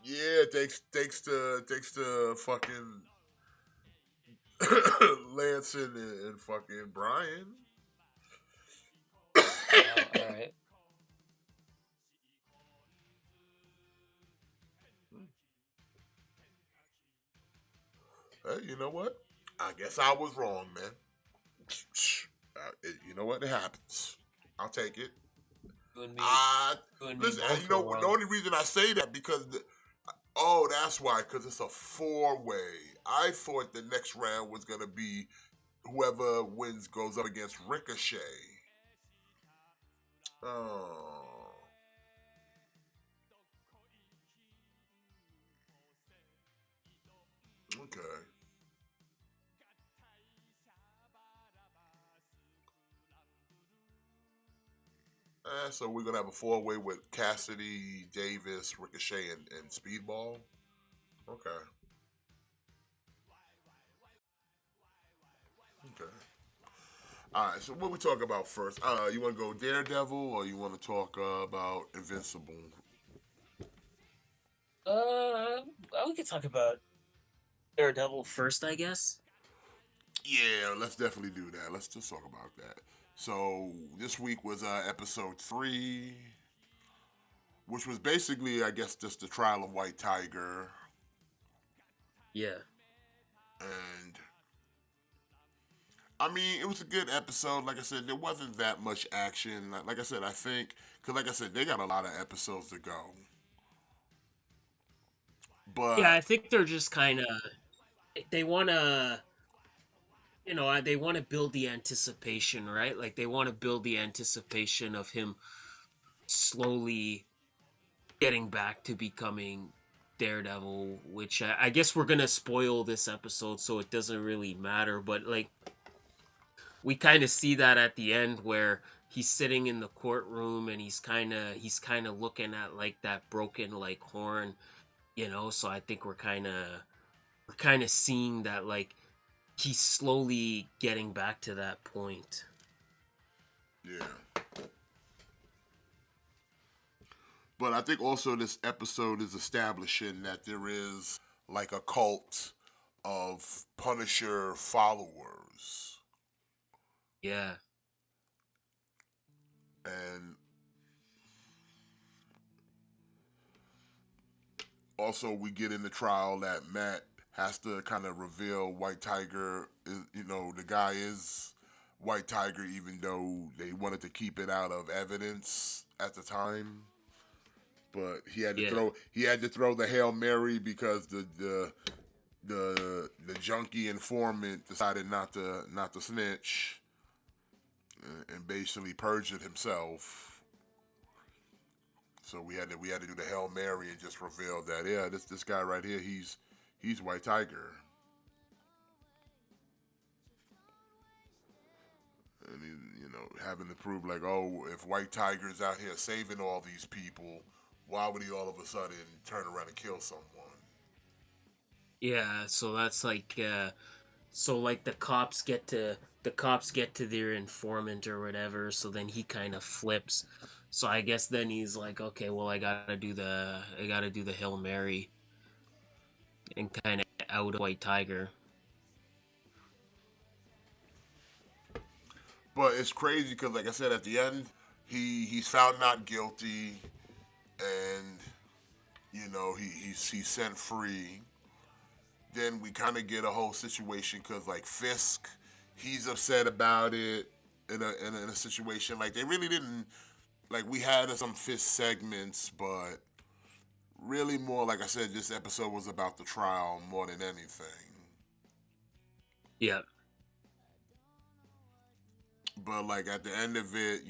S2: Yeah, thanks to fucking Lance and fucking Brian.
S3: All right.
S2: Hey, you know what? I guess I was wrong, man. You know what? It happens. I'll take it.
S3: You and me,
S2: I
S3: you and me
S2: listen.
S3: both
S2: You
S3: were
S2: know the
S3: wrong.
S2: only reason I say that because oh, that's why. Because it's a four-way. I thought the next round was gonna be whoever wins goes up against Ricochet. Oh, okay. So we're gonna have a four-way with Cassidy, Davis, Ricochet, and Speedball. Okay. Okay. All right. So what we talk about first? You want to go Daredevil or you want to talk about Invincible?
S3: We could talk about Daredevil first, I guess.
S2: Yeah, let's definitely do that. Let's just talk about that. So this week was episode 3, which was basically, I guess, just the trial of White Tiger,
S3: Yeah.
S2: and I mean, it was a good episode. Like I said, there wasn't that much action. Like I said, I think because, like I said, they got a lot of episodes to go.
S3: Yeah,
S2: But
S3: I think they're just kind of they want to they want to build the anticipation, right? Like they want to build the anticipation of him slowly getting back to becoming Daredevil, which I guess we're going to spoil this episode so it doesn't really matter, but like we kind of see that at the end where he's sitting in the courtroom and he's kind of looking at like that broken like horn, so I think we're kind of seeing that like he's slowly getting back to that point.
S2: yeah, but I think also this episode is establishing that there is like a cult of Punisher followers,
S3: Yeah.
S2: and also we get in the trial that Matt has to kind of reveal White Tiger is, the guy is White Tiger, even though they wanted to keep it out of evidence at the time. But
S3: Yeah.
S2: he had to throw the Hail Mary because the junkie informant decided not to snitch and basically purged it himself. So we had to do the Hail Mary and just reveal that this guy right here he's White Tiger, and having to prove like, oh, if White Tiger's out here saving all these people, why would he all of a sudden turn around and kill someone?
S3: Yeah, so that's like so like the cops get to their informant or whatever, so then he kind of flips. So I guess then he's like, okay, well I gotta do the Hail Mary and kind of out of White Tiger.
S2: But it's crazy because, like I said, at the end, he's found not guilty, and he's sent free. Then we kind of get a whole situation because like Fisk, he's upset about it in a situation like they really didn't like we had some Fisk segments, but really more like I said, this episode was about the trial more than anything.
S3: Yeah.
S2: But like at the end of it,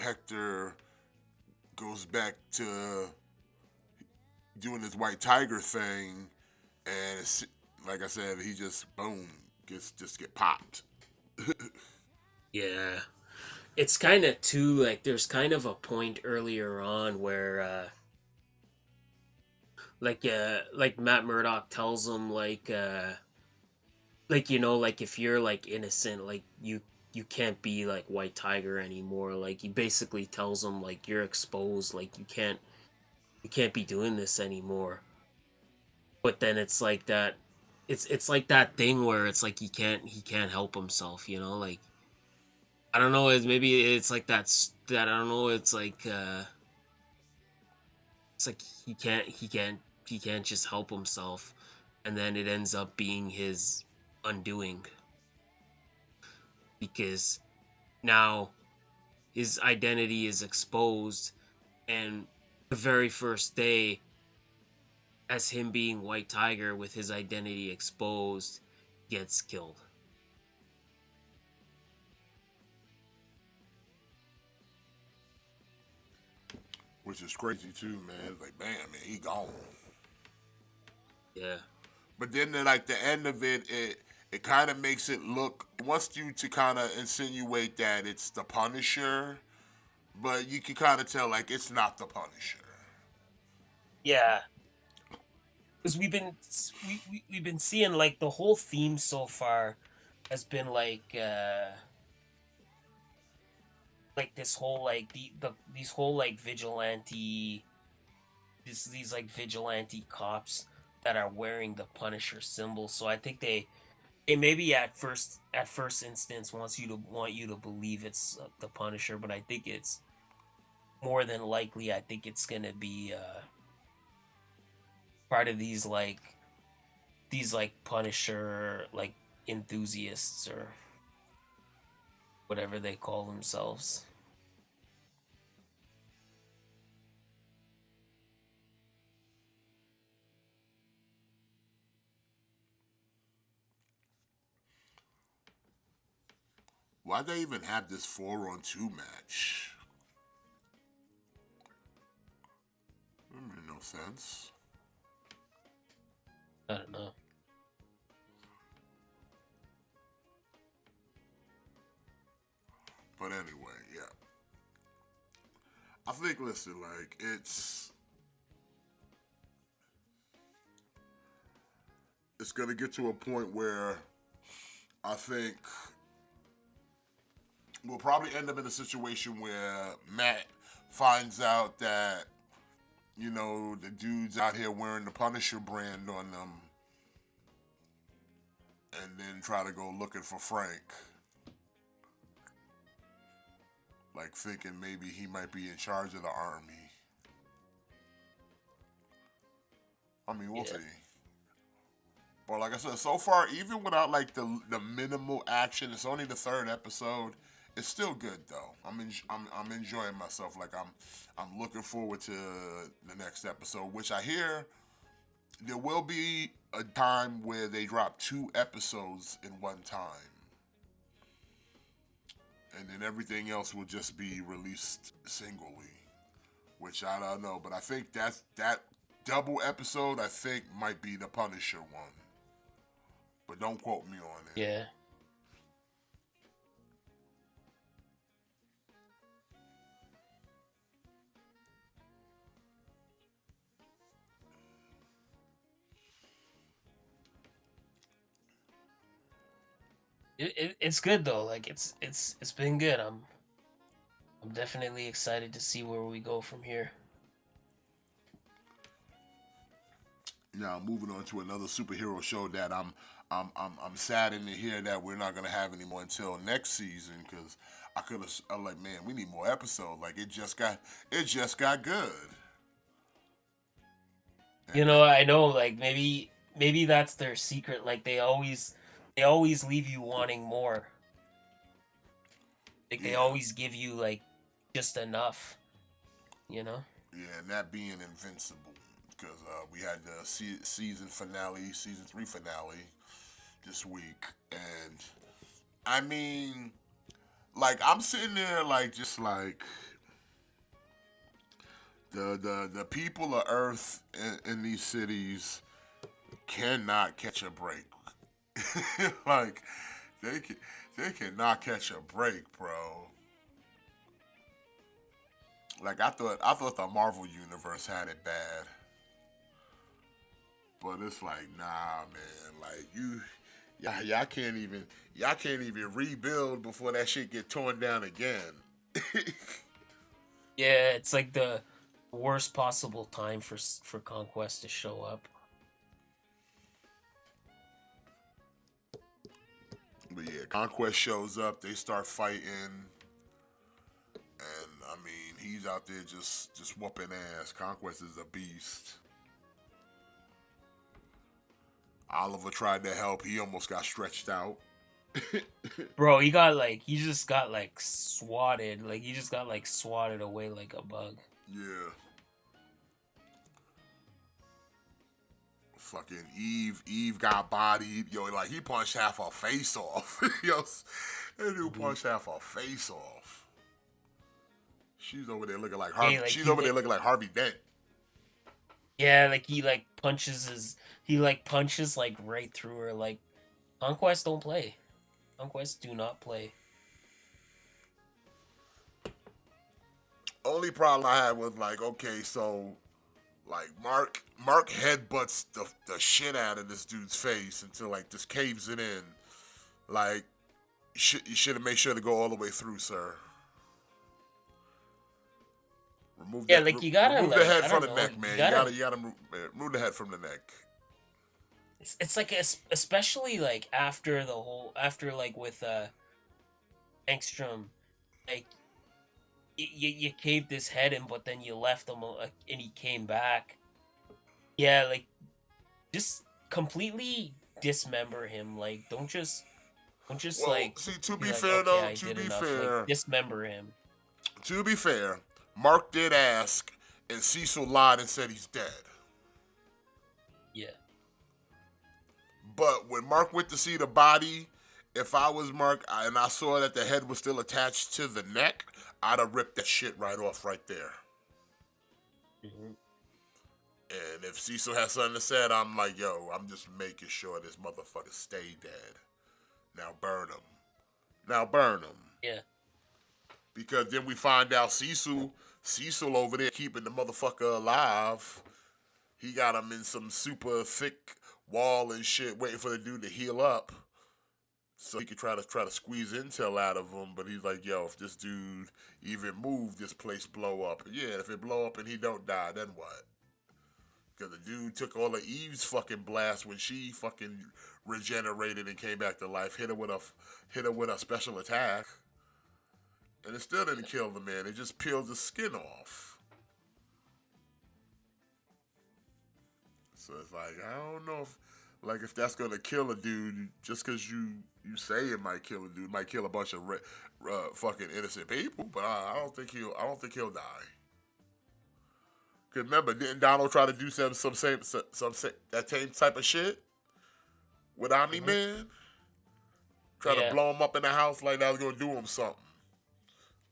S2: Hector goes back to doing his White Tiger thing, and it's, like I said, he just boom get popped.
S3: Yeah. It's kind of too like there's kind of a point earlier on where like Matt Murdock tells him like like if you're like innocent, like you can't be like White Tiger anymore. Like he basically tells him like you're exposed, like you can't be doing this anymore. But then it's like that it's like that thing where it's like he can't help himself, like I don't know, maybe it's like that I don't know, it's like he can't just help himself. and then it ends up being his undoing because now his identity is exposed, and the very first day, as him being White Tiger with his identity exposed, gets killed.
S2: Which is crazy too, man. It's like, bam, man, he gone.
S3: Yeah.
S2: But then, like the end of it, it kind of makes it look. It wants you to kind of insinuate that it's the Punisher, but you can kind of tell like it's not the Punisher.
S3: Yeah. Because we've been seeing like the whole theme so far has been like this whole like these whole like these like vigilante cops that are wearing the Punisher symbol. So I think they maybe at first instance want you to believe it's the Punisher, but I think it's more than likely I think it's gonna be part of these like Punisher like enthusiasts or whatever they call themselves.
S2: Why they even have this 4-on-2 match? That made no sense.
S3: I don't know.
S2: But anyway, yeah. I think, listen, like, it's gonna get to a point where I think we'll probably end up in a situation where Matt finds out that, you know, the dude's out here wearing the Punisher brand on them and then try to go looking for Frank. Like thinking maybe he might be in charge of the army. I mean, we'll
S3: Yeah.
S2: see. But like I said, so far, even without like the minimal action, it's only the third episode. It's still good though. I'm enjoying myself. Like I'm looking forward to the next episode, which I hear there will be a time where they drop 2 episodes in one time, and then everything else will just be released singly. Which I don't know, but I think that double episode I think might be the Punisher one. But don't quote me on it.
S3: Yeah. It's good though. Like it's been good. I'm definitely excited to see where we go from here.
S2: Now moving on to another superhero show that I'm saddened to hear that we're not gonna have anymore until next season because I'm like, man, we need more episodes. Like it just got good.
S3: You
S2: And
S3: know, I know like maybe that's their secret. Like they always leave you wanting more. Like they
S2: yeah,
S3: always give you like just enough, you know?
S2: yeah, and that being Invincible because we had the season 3 finale this week, and I mean, like I'm sitting there like just like the people of Earth in these cities cannot catch a break. Like they can, they cannot catch a break, bro. Like I thought the Marvel universe had it bad, but it's like nah, man. Like y'all can't even rebuild before that shit get torn down again.
S3: Yeah, it's like the worst possible time for Conquest to show up.
S2: But yeah, Conquest shows up. They start fighting. And I mean, he's out there just whooping ass. Conquest is a beast. Oliver tried to help. He almost got stretched out.
S3: Bro, he just got like swatted. Like he just got like swatted away like a bug.
S2: Yeah. Fucking Eve got bodied. Yo, like he punched half her face off. Yo, that dude punched half her face off. She's over there looking like Harvey.
S3: Hey, like
S2: She's over there looking like Harvey Dent.
S3: yeah, like he like punches like right through her. Like Conquest don't play. Conquest do not play.
S2: Only problem I had was like, okay, so like Mark headbutts the shit out of this dude's face until like this caves it in. Like you should have made sure to go all the way through, sir.
S3: Yeah, like you gotta
S2: remove
S3: like
S2: the head
S3: I
S2: from
S3: don't
S2: the
S3: know.
S2: neck, man. You gotta remove the head from the neck.
S3: It's like especially like after like with Engstrom, like you caved his head in, but then you left him and he came back. Yeah, like just completely dismember him. Like don't just
S2: Well,
S3: like
S2: see, to
S3: be
S2: be
S3: like
S2: fair
S3: okay,
S2: though,
S3: I did enough. Like dismember him.
S2: to be fair, Mark did ask, and Cecil lied and said he's dead.
S3: Yeah.
S2: But when Mark went to see the body, if I was Mark and I saw that the head was still attached to the neck, I'd have ripped that shit right off right there.
S3: Mm-hmm.
S2: And if Cecil has something to say, I'm like, yo, I'm just making sure this motherfucker stay dead. Now burn him. Now burn him.
S3: Yeah.
S2: Because then we find out Cecil over there keeping the motherfucker alive. He got him in some super thick wall and shit, waiting for the dude to heal up, so he could try to squeeze intel out of him. But he's like, yo, if this dude even move, this place blow up. And yeah, if it blow up and he don't die, then what? Because the dude took all of Eve's fucking blast when she fucking regenerated and came back to life. Hit her with a special attack, and it still didn't kill the man. It just peeled the skin off. So it's like, I don't know if that's gonna kill a dude just because you say it might kill a dude, it might kill a bunch of fucking innocent people. But I don't think he'll die. Cause remember, didn't Donald try to do some that same type of shit with Omni Man? Try to blow him up in the house like that was gonna do him something.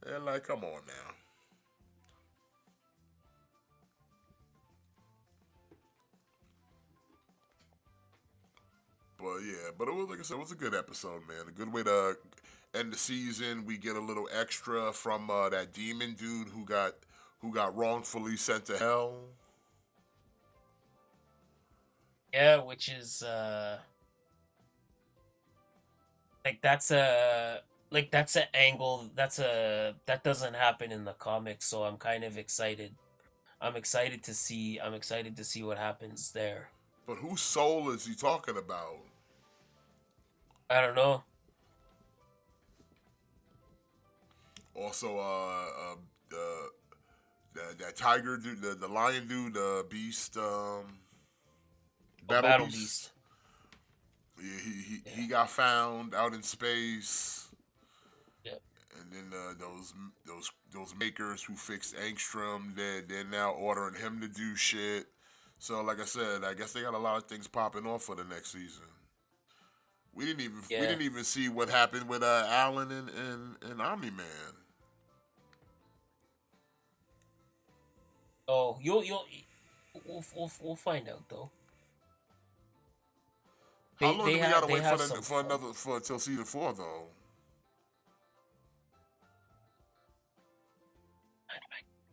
S2: And like, come on now. But yeah, but it was, like I said, it was a good episode, man. A good way to end the season. We get a little extra from that demon dude who got wrongfully sent to hell.
S3: Yeah, which is that's an angle that doesn't happen in the comics, so I'm kind of excited. I'm excited to see what happens there.
S2: But whose soul is he talking about?
S3: I don't know.
S2: Also, that tiger dude, the lion dude, the beast,
S3: Battle Beast.
S2: Yeah, he got found out in space.
S3: Yeah.
S2: And then those makers who fixed Angstrom, they're now ordering him to do shit. So like I said, I guess they got a lot of things popping off for the next season. We didn't even see what happened with Alan and Omni Man.
S3: Oh, we'll find out though.
S2: How long do we gotta wait for until season 4 though?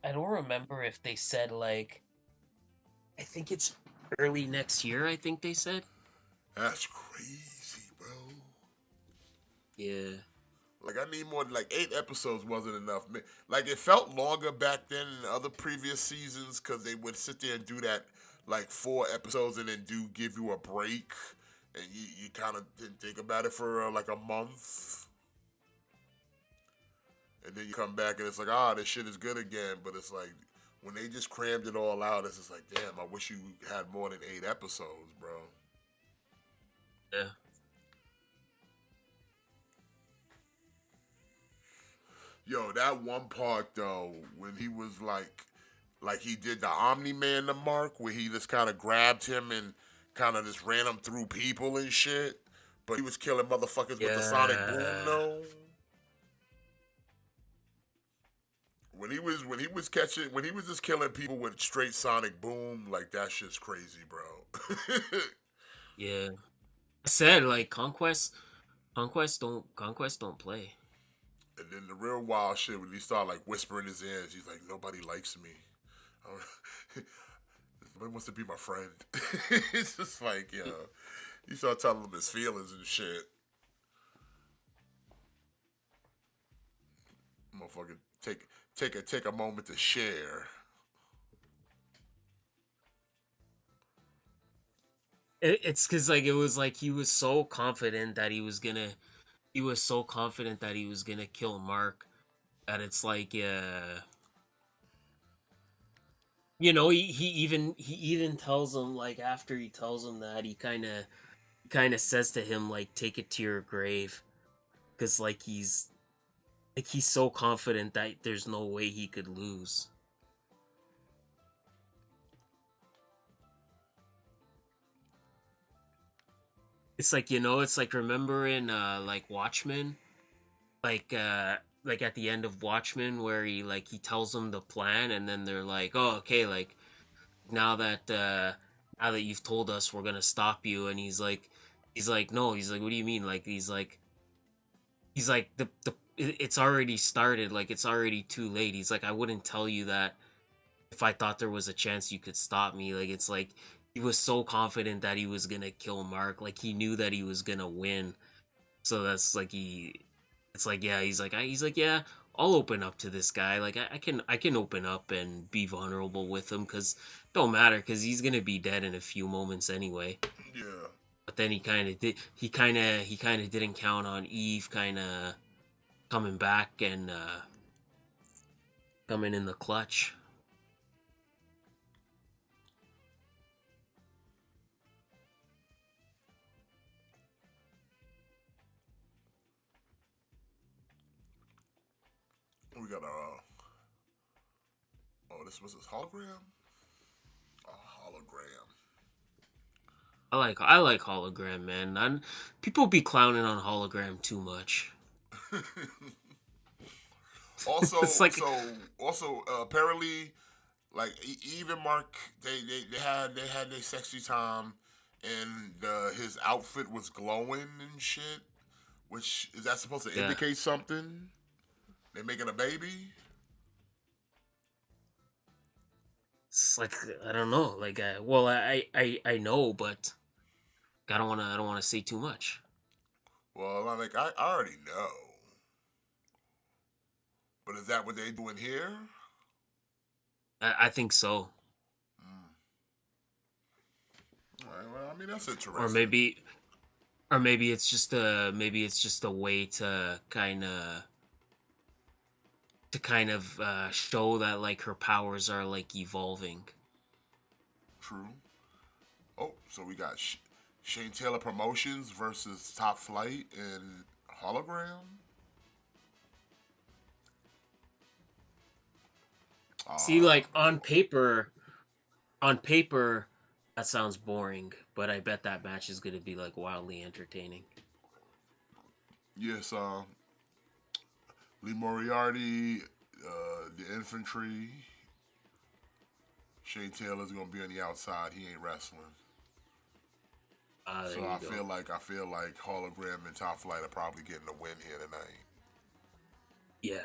S3: I don't remember if they said like. I think it's early next year. I think they said.
S2: That's crazy, bro.
S3: Yeah.
S2: Like I need more. Like 8 episodes wasn't enough. Like it felt longer back then in other previous seasons because they would sit there and do that like 4 episodes and then give you a break, and you kind of didn't think about it for like a month, and then you come back and it's like, this shit is good again. But it's like when they just crammed it all out, it's just like, damn, I wish you had more than 8 episodes, bro.
S3: Yeah.
S2: Yo, that one part though, when he was like he did the Omni Man to Mark, where he just kind of grabbed him and kind of just ran him through people and shit. But he was killing motherfuckers with the sonic boom
S3: Yeah.
S2: though. When he was just killing people with straight sonic boom, like that shit's crazy, bro.
S3: Yeah. I said like conquest don't play.
S2: And then the real wild shit when he started like whispering his ears, he's like, nobody likes me. I don't- Nobody wants to be my friend. It's just like, yo, you start telling him his feelings and shit. Motherfucker, take a moment to share.
S3: It's because like it was like he was so confident that he was gonna kill Mark that it's like he even tells him like after he tells him that he kind of says to him like take it to your grave because like he's so confident that there's no way he could lose. It's like remember in like Watchmen, like at the end of Watchmen where he tells them the plan and then they're like, "Oh, okay, like now that you've told us we're going to stop you." And he's like, "No." He's like, "What do you mean?" Like he's like it's already started, like it's already too late. He's like, "I wouldn't tell you that if I thought there was a chance you could stop me." Like it's like he was so confident that he was going to kill Mark, like he knew that he was going to win. So that's like it's like yeah, he's like yeah, I'll open up to this guy. Like I can open up and be vulnerable with him because don't matter because he's gonna be dead in a few moments anyway.
S2: Yeah.
S3: But then he kind of didn't count on Eve kind of coming back and coming in the clutch.
S2: We got oh, this was his hologram? A hologram.
S3: I like hologram, man. People be clowning on hologram too much.
S2: Also,
S3: It's like
S2: apparently, like even Mark, they had their sexy time, and his outfit was glowing and shit. Which is that supposed to
S3: yeah.
S2: indicate something? They making a baby?
S3: It's like I don't know. Like well, I know, but I don't want to say too much.
S2: Well, I already know, but is that what they doing here?
S3: I think so.
S2: All right, well, I mean that's
S3: Or
S2: interesting.
S3: maybe it's just a way to kind of show that like her powers are like evolving.
S2: True. Oh, so we got Shane Taylor Promotions versus Top Flight and Hologram.
S3: See,
S2: Ah,
S3: like on paper, that sounds boring, but I bet that match is gonna be like wildly entertaining.
S2: yes. Lee Moriarty, the infantry. Shane Taylor's gonna be on the outside. He ain't wrestling.
S3: There
S2: So
S3: you
S2: I
S3: go.
S2: feel like Hologram and Top Flight are probably getting a win here tonight.
S3: Yeah.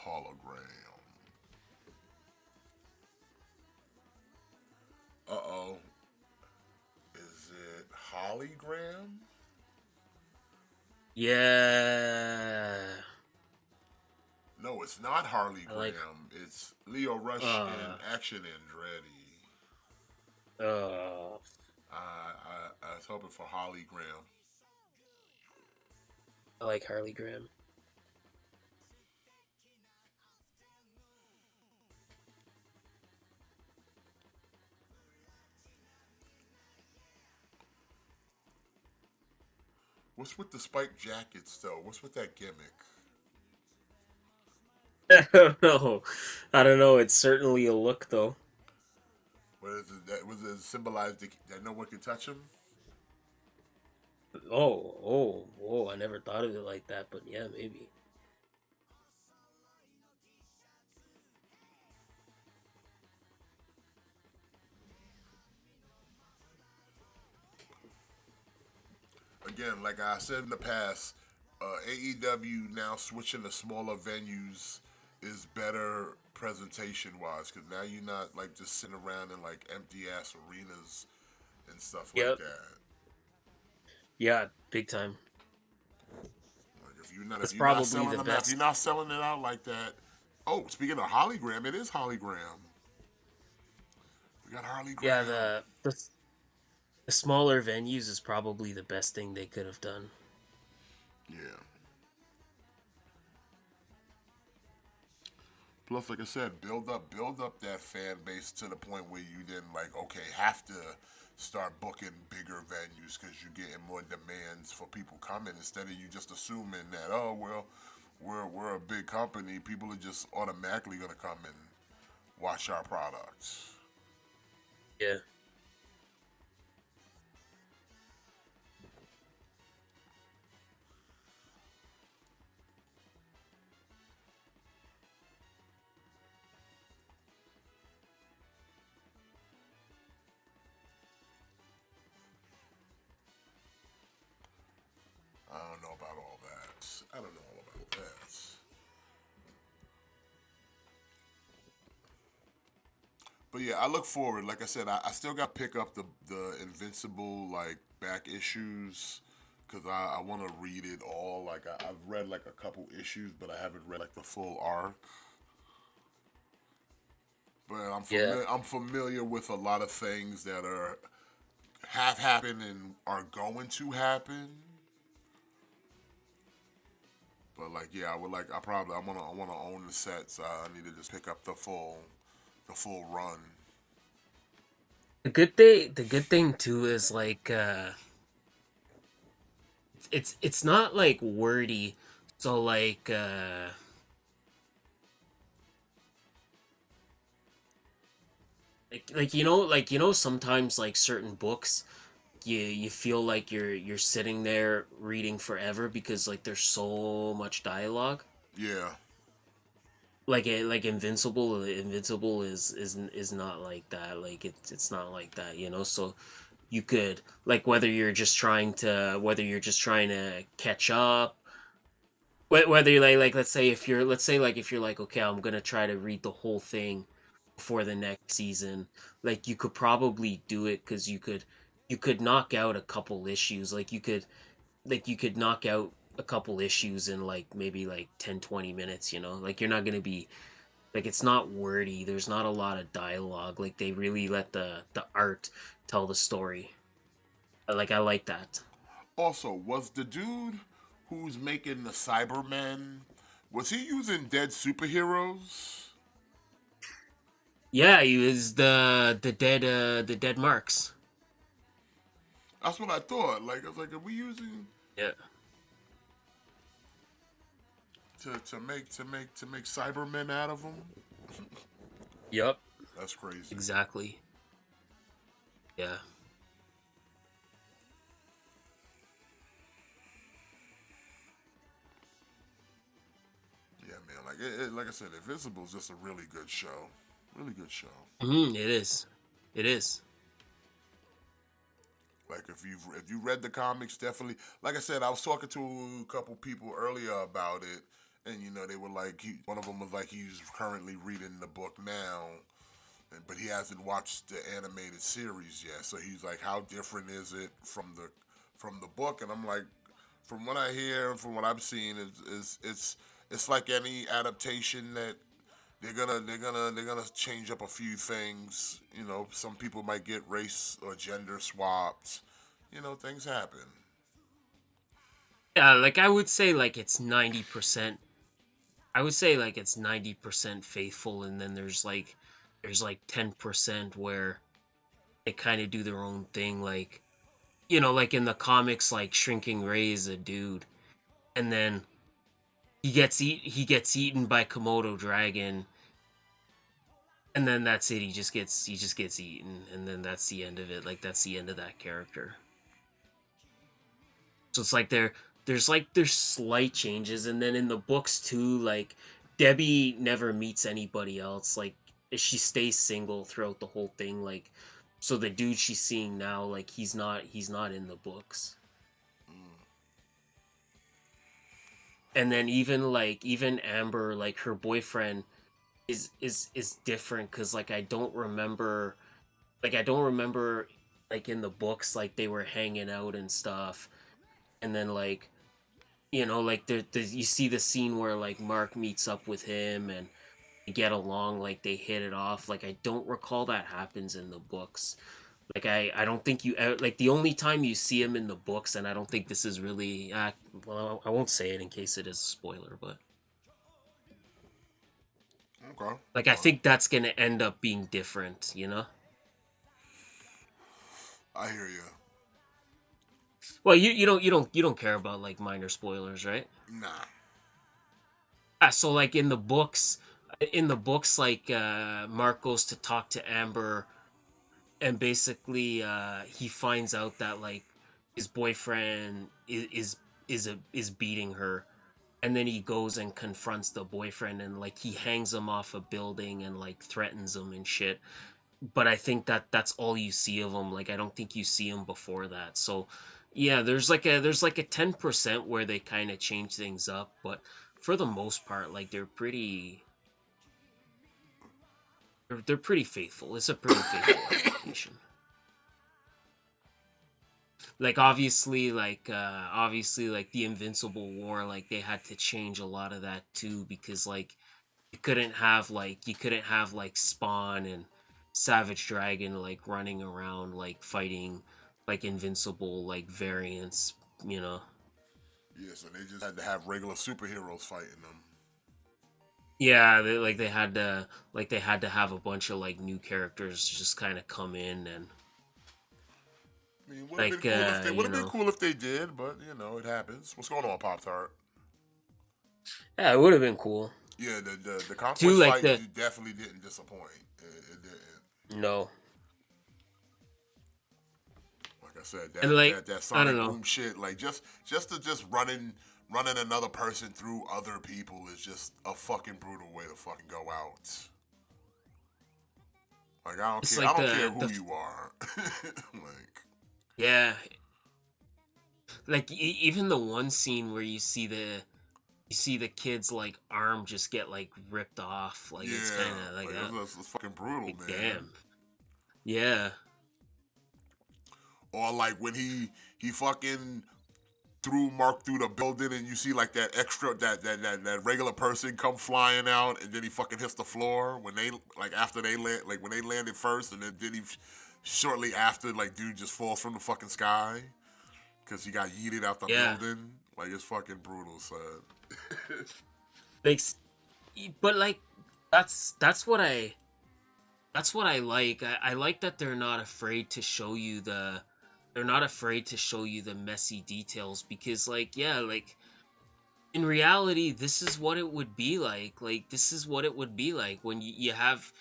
S2: Hologram. Uh-oh. Is it Hologram?
S3: Yeah.
S2: No, it's not Harley
S3: I like.
S2: Graham. It's Leo Rush and
S3: Uh.
S2: Action Andretti.
S3: Uh.
S2: I was hoping for Harley Graham.
S3: I like Harley Graham.
S2: What's with the spiked jackets though? What's with that gimmick?
S3: I don't know. I don't know. It's certainly a look, though.
S2: What is it? That was it symbolized that no one could touch him?
S3: Oh! I never thought of it like that, but yeah, maybe.
S2: Again, like I said in the past, AEW now switching to smaller venues is better presentation wise because now you're not like just sitting around in like empty ass arenas and stuff like
S3: Yep.
S2: that.
S3: Yeah, big time.
S2: Like
S3: That's
S2: if you're not
S3: probably
S2: selling
S3: the
S2: them out, if you're
S3: best.
S2: not selling it out like that. Oh, speaking of hologram, it is hologram. We got
S3: Yeah,
S2: hologram.
S3: the smaller venues is probably the best thing they could have done.
S2: Yeah. Plus, like I said, build up that fan base to the point where you then like, okay, have to start booking bigger venues because you're getting more demands for people coming instead of you just assuming that oh well, we're a big company, people are just automatically gonna come and watch our products.
S3: Yeah.
S2: I don't know about all that. I don't know all about that. But yeah, I look forward. Like I said, I still got to pick up the Invincible like back issues because I want to read it all. Like I've read like a couple issues, but I haven't read like the full arc. But
S3: Yeah.
S2: I'm familiar with a lot of things that are have happened and are going to happen. But like yeah, I would like I wanna own the sets. I need to just pick up the full run.
S3: The good thing too is like it's not like wordy. So like sometimes like certain books you feel like you're sitting there reading forever because like there's so much dialogue.
S2: Yeah,
S3: Like Invincible is not like that. Like it's not like that, you know. So you could like whether you're just trying to catch up, whether you like let's say like if you're like okay, I'm gonna try to read the whole thing before the next season. Like you could probably do it because you could knock out a couple issues. Like you could knock out a couple issues in like maybe like 10-20 minutes, you know. Like you're not going to be like it's not wordy, there's not a lot of dialogue, like they really let the art tell the story. Like I like that.
S2: also, was the dude who's making the Cybermen, was he using dead superheroes?
S3: Yeah, he was the dead marks.
S2: That's what I thought. Like, I was like, are we using
S3: Yeah.
S2: to make Cybermen out of them?
S3: Yep.
S2: That's crazy.
S3: Exactly. Yeah.
S2: Yeah, man. Like, like I said, Invincible is just a really good show. Really good show.
S3: It is. It is.
S2: Like if you read the comics, definitely. Like I said, I was talking to a couple people earlier about it, and you know they were like, one of them was like he's currently reading the book now, but he hasn't watched the animated series yet. So he's like, how different is it from the book? And I'm like, from what I hear and from what I've seen, it's like any adaptation that they're gonna change up a few things. You know, some people might get race or gender swapped. You know, things happen.
S3: Yeah, like I would say like it's 90%. I would say like it's 90% faithful, and then there's like 10% where they kind of do their own thing. like in the comics, like Shrinking Ray is a dude, and then he gets eaten by Komodo dragon, and then that's it. He just gets eaten, and then that's the end of it. Like that's the end of that character. So it's like there's slight changes, and then in the books too, like Debbie never meets anybody else. Like she stays single throughout the whole thing. Like so the dude she's seeing now, like he's not in the books. And then even Amber, like her boyfriend is different because I don't remember like in the books like they were hanging out and stuff, and then like like you see the scene where like Mark meets up with him and they get along, like they hit it off. Like I don't recall that happens in the books. Like I don't think like the only time you see him in the books, and I don't think this is really well, I won't say it in case it is a spoiler, but
S2: Okay.
S3: like I think that's gonna end up being different.
S2: I hear you.
S3: Well, you don't care about like minor spoilers, right?
S2: Nah.
S3: So like in the books, like Mark goes to talk to Amber, and basically he finds out that like his boyfriend is beating her, and then he goes and confronts the boyfriend, and like he hangs him off a building and like threatens him and shit. But I think that's all you see of him. Like I don't think you see him before that. So yeah, there's like a 10% where they kind of change things up, but for the most part, like they're pretty faithful. It's a pretty faithful adaptation. Like obviously like the Invincible War, like they had to change a lot of that too, because like you couldn't have like Spawn and Savage Dragon like running around like fighting like invincible like variants.
S2: Yeah, so they just had to have regular superheroes fighting them.
S3: Yeah, they had to have a bunch of like new characters just kind of come in and
S2: I mean, would have been
S3: like
S2: cool if they would have been cool if they did, but you know it happens. What's going on, Pop Tart?
S3: yeah, it would have been cool.
S2: Yeah, the
S3: Do
S2: conquest
S3: like
S2: fight
S3: the
S2: definitely didn't disappoint. It didn't.
S3: no.
S2: Like I said,
S3: And like
S2: that
S3: I don't
S2: sonic
S3: know.
S2: boom shit, like just running another person through other people is just a fucking brutal way to fucking go out. Like
S3: It's
S2: I
S3: like
S2: don't care who you are. Like
S3: yeah, like even the one scene where you see the kid's like arm just get like ripped off, like it's
S2: yeah,
S3: kind of like
S2: like
S3: that.
S2: that's fucking brutal,
S3: Like
S2: man.
S3: damn. Yeah.
S2: Or like when he fucking threw Mark through the building, and you see like that extra that regular person come flying out, and then he fucking hits the floor when they like after they land, like when they landed first, and then he shortly after, like dude just falls from the fucking sky because he got yeeted out the
S3: Yeah.
S2: building. Like it's fucking brutal, son.
S3: Like but like that's what I like. I like that they're not afraid to show you the messy details, because like yeah, like in reality this is what it would be like. Like this is what it would be like when you have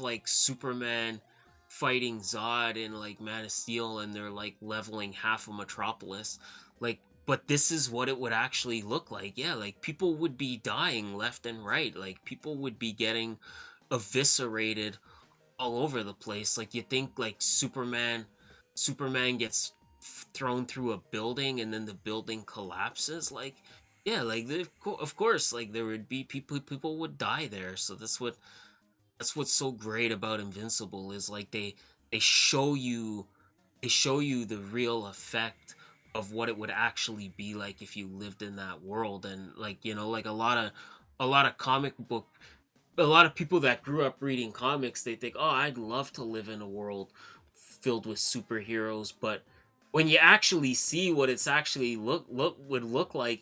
S3: like Superman fighting Zod in like Man of Steel, and they're like leveling half of Metropolis. Like but this is what it would actually look like. Yeah, like people would be dying left and right. Like people would be getting eviscerated all over the place. Like you think like Superman gets thrown through a building and then the building collapses. Like yeah, like of course, like there would be people would die there. So that's what's so great about Invincible is like they show you they show you the real effect of what it would actually be like if you lived in that world. And like like a lot of comic book a lot of people that grew up reading comics, they think, "Oh, I'd love to live in a world filled with superheroes." But when you actually see what it's actually would look like,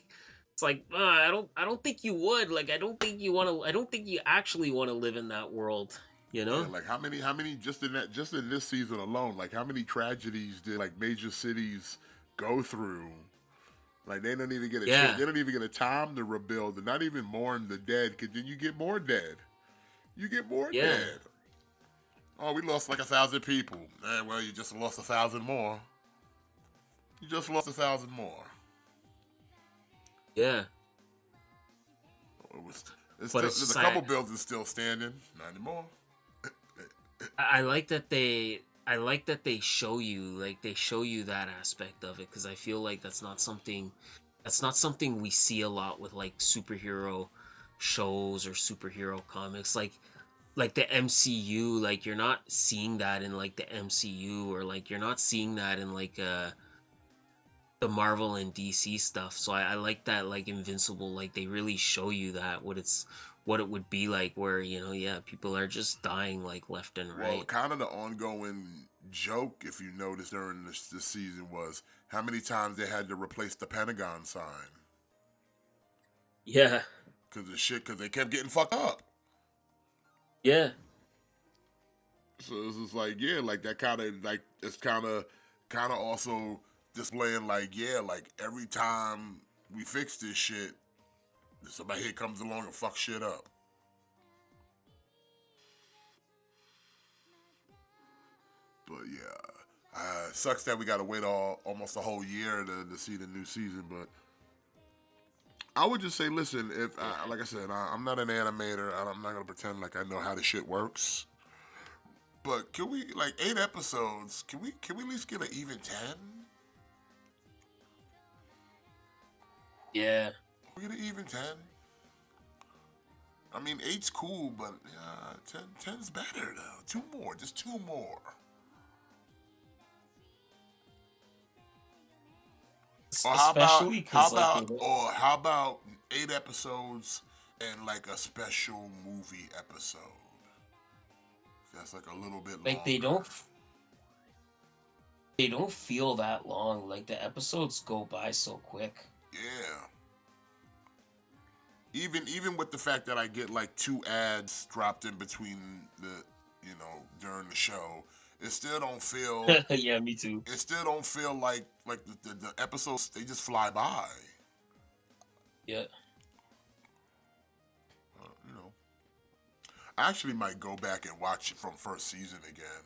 S3: it's like, I don't think you would. Like, I don't think you actually want to live in that world. You
S2: Yeah,
S3: know?
S2: like how many just in this season alone, like how many tragedies did like major cities go through? Like they don't even get a chance,
S3: Yeah,
S2: they don't even get a time to rebuild and not even mourn the dead, because then you get more dead. You get more
S3: yeah,
S2: dead. Oh, we lost like 1,000 people. Well, you just lost 1,000 more. You just lost 1,000 more.
S3: yeah.
S2: It was. It's
S3: But
S2: still
S3: it's
S2: there's
S3: just
S2: a couple buildings still standing. Not anymore.
S3: I like that they show you that aspect of it, because I feel like that's not something we see a lot with like superhero shows or superhero comics, like the MCU. Like you're not seeing that in like the MCU, or like you're not seeing that in like the Marvel and DC stuff. So I like that, like Invincible, like they really show you that what it would be like, where yeah, people are just dying like left and
S2: Well,
S3: right.
S2: kind of the ongoing joke, if you noticed during this season, was how many times they had to replace the Pentagon sign
S3: Yeah,
S2: because they kept getting fucked up.
S3: yeah.
S2: So it's just like, yeah, like that kind of like it's kind of also displaying like, yeah, like every time we fix this shit, somebody here comes along and fucks shit up. But yeah, sucks that we got to wait almost a whole year to see the new season. But I would just say, listen, if like I said, I'm not an animator. I'm not gonna pretend like I know how the shit works. But can we, like, 8 episodes? Can we at least get an even 10?
S3: Yeah.
S2: We get an even 10. I mean, eight's cool, but 10's better though. Two more, just two more. Or
S3: Especially because like they don't.
S2: how about 8 episodes and like a special movie episode? That's like a little bit
S3: Like
S2: longer.
S3: they don't feel that long. Like the episodes go by so quick.
S2: Yeah. Even with the fact that I get like 2 ads dropped in between during the show, it still don't feel
S3: Yeah, me too.
S2: it still don't feel like the episodes, they just fly by.
S3: Yeah.
S2: You know, I actually might go back and watch it from first season again.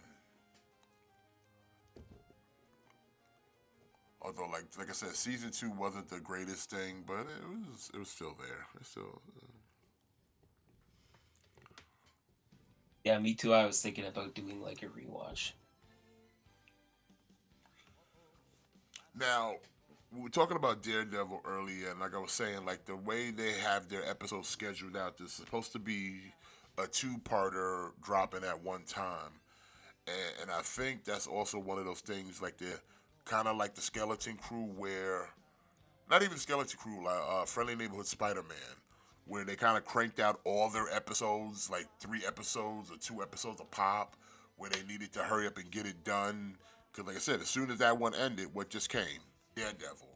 S2: Although, like I said, season 2 wasn't the greatest thing, but it was still there. It's still.
S3: Yeah, me too. I was thinking about doing like a rewatch.
S2: Now, we were talking about Daredevil earlier, and like I was saying, like the way they have their episodes scheduled out, there's supposed to be a two-parter dropping at one time, and I think that's also one of those things, like the kind of like the Skeleton Crew, where not even Skeleton Crew, like Friendly Neighborhood Spider-Man, where they kind of cranked out all their episodes, like 3 episodes or 2 episodes a pop, where they needed to hurry up and get it done. Because, like I said, as soon as that one ended, what just came? Daredevil.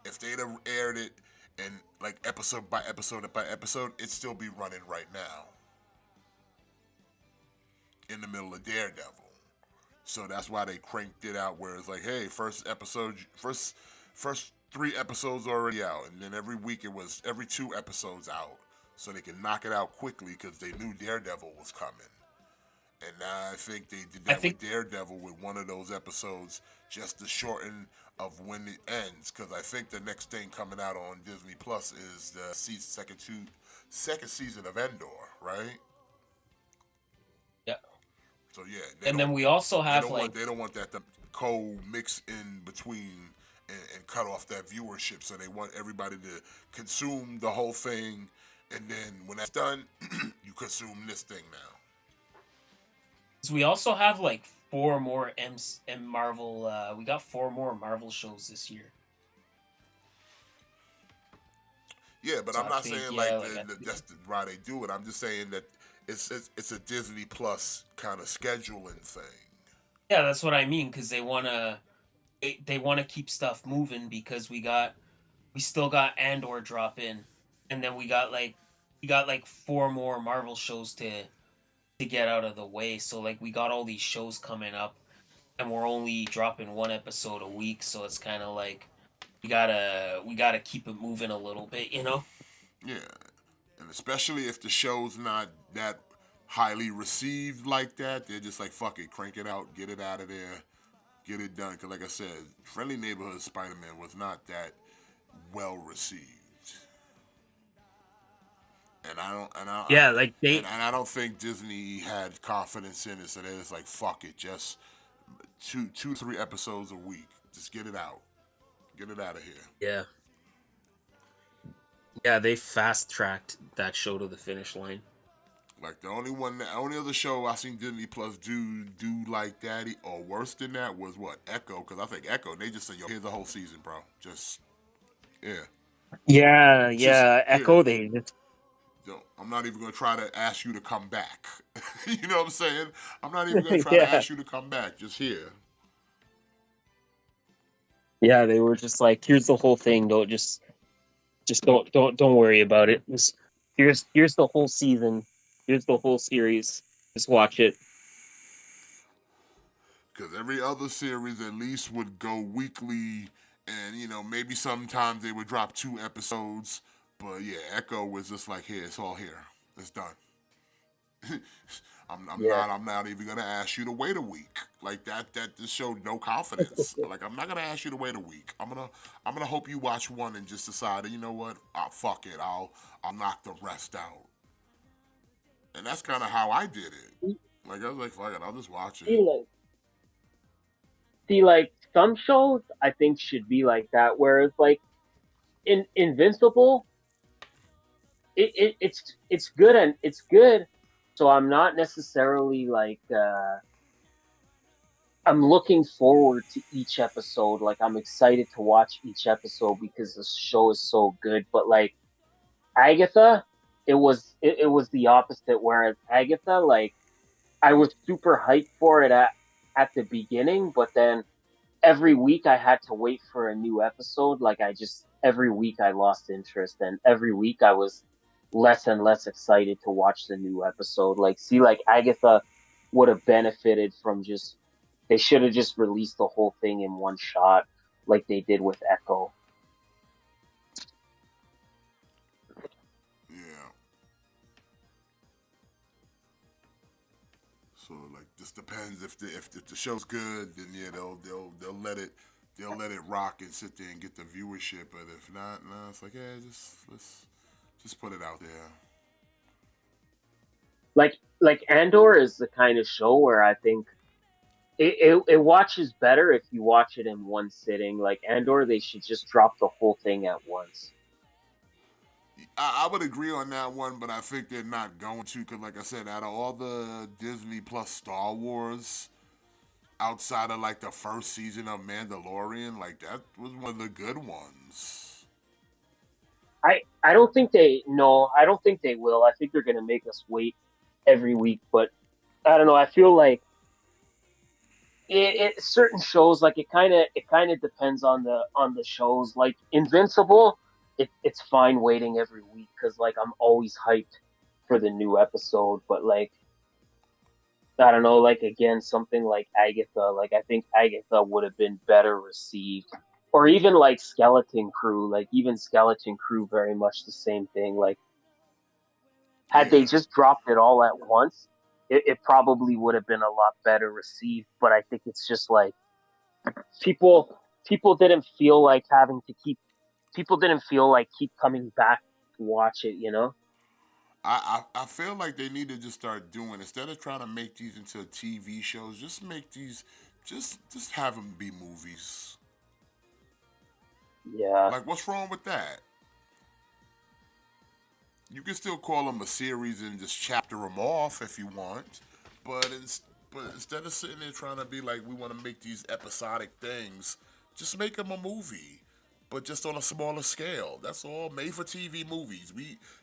S2: If they'd have aired it and like episode by episode, it'd still be running right now in the middle of Daredevil. So that's why they cranked it out, where it's like, hey, first 3 episodes already out, and then every week it was every 2 episodes out, so they can knock it out quickly because they knew Daredevil was coming. And now I think they did
S3: I
S2: that with
S3: think
S2: Daredevil with one of those episodes just to shorten of when it ends, because I think the next thing coming out on Disney Plus is the second season of Endor, right?
S3: yeah.
S2: So yeah,
S3: And then we also have like
S2: they don't want that to co-mix in between and cut off that viewership. So they want everybody to consume the whole thing, and then when that's done, you consume this thing now.
S3: we also have like four more M Marvel. We got four more Marvel shows this year.
S2: Yeah, but
S3: So
S2: I'm
S3: I
S2: not
S3: think
S2: saying
S3: yeah,
S2: like
S3: like
S2: that's why they do it. I'm just saying that it's a Disney Plus kind of scheduling thing.
S3: yeah, that's what I mean, because they want to keep stuff moving, because we still got Andor drop in, and then we got like four more Marvel shows to to get out of the way. So like we got all these shows coming up, and we're only dropping one episode a week. So it's kind of like we gotta keep it moving a little bit, you know?
S2: Yeah, and especially if the show's not that highly received like that, they're just like, fuck it, crank it out, get it out of there, get it done. Because, like I said, Friendly Neighborhood Spider Man was not that well received. And I don't,
S3: Yeah, like
S2: and I don't think Disney had confidence in it, so they're just like, fuck it, just two, 3 episodes a week, just get it out of here.
S3: yeah, yeah, they fast tracked that show to the finish line.
S2: Like the only other show I seen Disney Plus do like that or worse than that was what Echo, because I think Echo they just said, yo, here's the whole season, bro, just yeah,
S3: Yeah,
S2: just
S3: yeah,
S2: here.
S3: Echo. They just
S2: Yo, I'm not even gonna try to ask you to come back. You know what I'm saying? I'm not even gonna try to
S3: yeah,
S2: ask you to come back. Just here.
S3: yeah. They were just like, here's the whole thing. Just don't worry about it. Just here's the whole season. Here's the whole series. Just watch it.
S2: Because every other series at least would go weekly, and maybe sometimes they would drop 2 episodes. But yeah, Echo was just like, here, it's all here, it's done.
S3: Yeah.
S2: I'm not even gonna ask you to wait a week. Like that just showed no confidence. Like I'm not gonna ask you to wait a week. I'm gonna hope you watch one and just decide, you know what? Fuck it. I'll knock the rest out. And that's kind of how I did it. Like I was like, fuck it, I'll just watch
S3: See,
S2: it.
S3: like some shows I think should be like that. Whereas like in Invincible, it's good and it's good. So I'm not necessarily like I'm looking forward to each episode. Like I'm excited to watch each episode because the show is so good. But like Agatha, it was the opposite. Whereas Agatha, like I was super hyped for it at the beginning, but then every week I had to wait for a new episode. Like every week I lost interest, and every week I was less and less excited to watch the new episode. Like, see, like Agatha would have benefited from just they should have just released the whole thing in one shot, like they did with Echo.
S2: Yeah. So like, just depends if the show's good, then yeah, they'll let it rock and sit there and get the viewership. But if not, no, it's like, yeah, just put it out there.
S3: Like Andor is the kind of show where I think it watches better if you watch it in one sitting. Like Andor, they should just drop the whole thing at once.
S2: I would agree on that one, but I think they're not going to, because like I said, out of all the Disney Plus Star Wars, outside of like the first season of Mandalorian, like that was one of the good ones.
S3: I don't think they no, I don't think they will. I think they're gonna make us wait every week, but I don't know. I feel like certain shows like it kind of depends on the shows. Like Invincible, it's fine waiting every week because like I'm always hyped for the new episode. But like I don't know, like again something like Agatha, like I think Agatha would have been better received. Or even like Skeleton Crew, like even Skeleton Crew, very much the same thing. Like had they
S2: Yeah,
S3: just dropped it all at once, it probably would have been a lot better received. But I think it's just like people didn't feel like having to keep people didn't feel like keep coming back to watch it, you know?
S2: I feel like they need to just start doing, instead of trying to make these into TV shows, just make these, just have them be movies.
S3: Yeah.
S2: Like, what's wrong with that? You can still call them a series and just chapter them off if you want, but but instead of sitting there trying to be like, we want to make these episodic things, just make them a movie, but just on a smaller scale. That's all. Made for TV movies.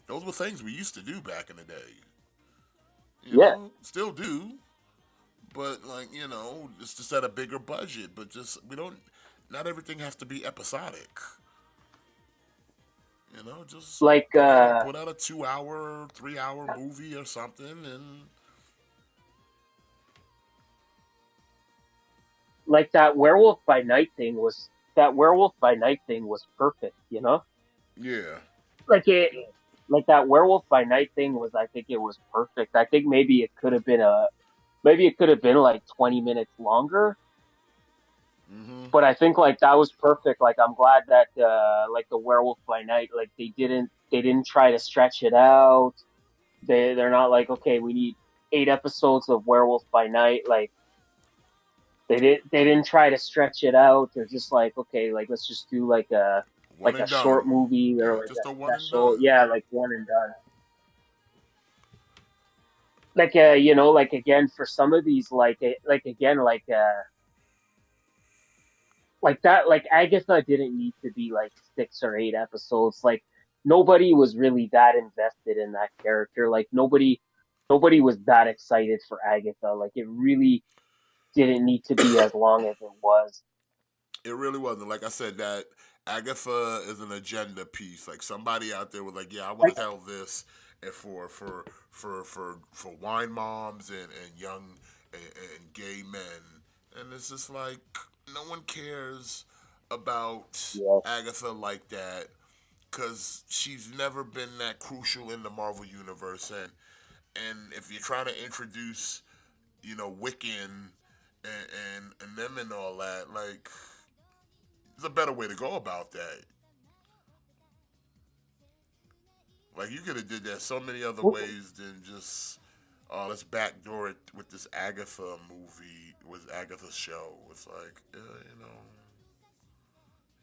S2: Those were things we used to do back in the day.
S3: Yeah.
S2: Still do, but like it's just at a bigger budget. But just we don't. Not everything has to be episodic. Just
S3: Like
S2: put out a 2 hour, 3 hour movie or something, and
S4: like that Werewolf by Night thing was perfect, you know?
S2: Yeah.
S4: Like it like that Werewolf by Night thing was, I think it was perfect. I think maybe it could have been like 20 minutes longer,
S2: Mm-hmm.
S4: but I think like that was perfect. Like I'm glad that like the Werewolf by Night, like they didn't try to stretch it out. They're not like, okay, we need 8 episodes of Werewolf by Night. Like they didn't try to stretch it out. They're just like, okay, like let's just do
S2: One
S4: like a
S2: and done.
S4: short movie or
S2: Yeah,
S4: like
S2: just
S4: a
S2: a one and
S4: special.
S2: done.
S4: Yeah, like one and done. Like like again for some of these like again like that, like Agatha didn't need to be like 6 or 8 episodes. Like nobody was really that invested in that character. Like nobody was that excited for Agatha. Like it really didn't need to be as long as it was.
S2: It really wasn't. Like I said, that Agatha is an agenda piece. Like somebody out there was like, yeah, I want
S4: Like
S2: to tell this, and for wine moms and young and gay men, and it's just like no one cares about
S4: yeah,
S2: Agatha like that because she's never been that crucial in the Marvel universe, and if you're trying to introduce, Wiccan and them and all that, like there's a better way to go about that. Like you could have did that so many other ways than just let's backdoor it with this Agatha movie, with Agatha show. It's like,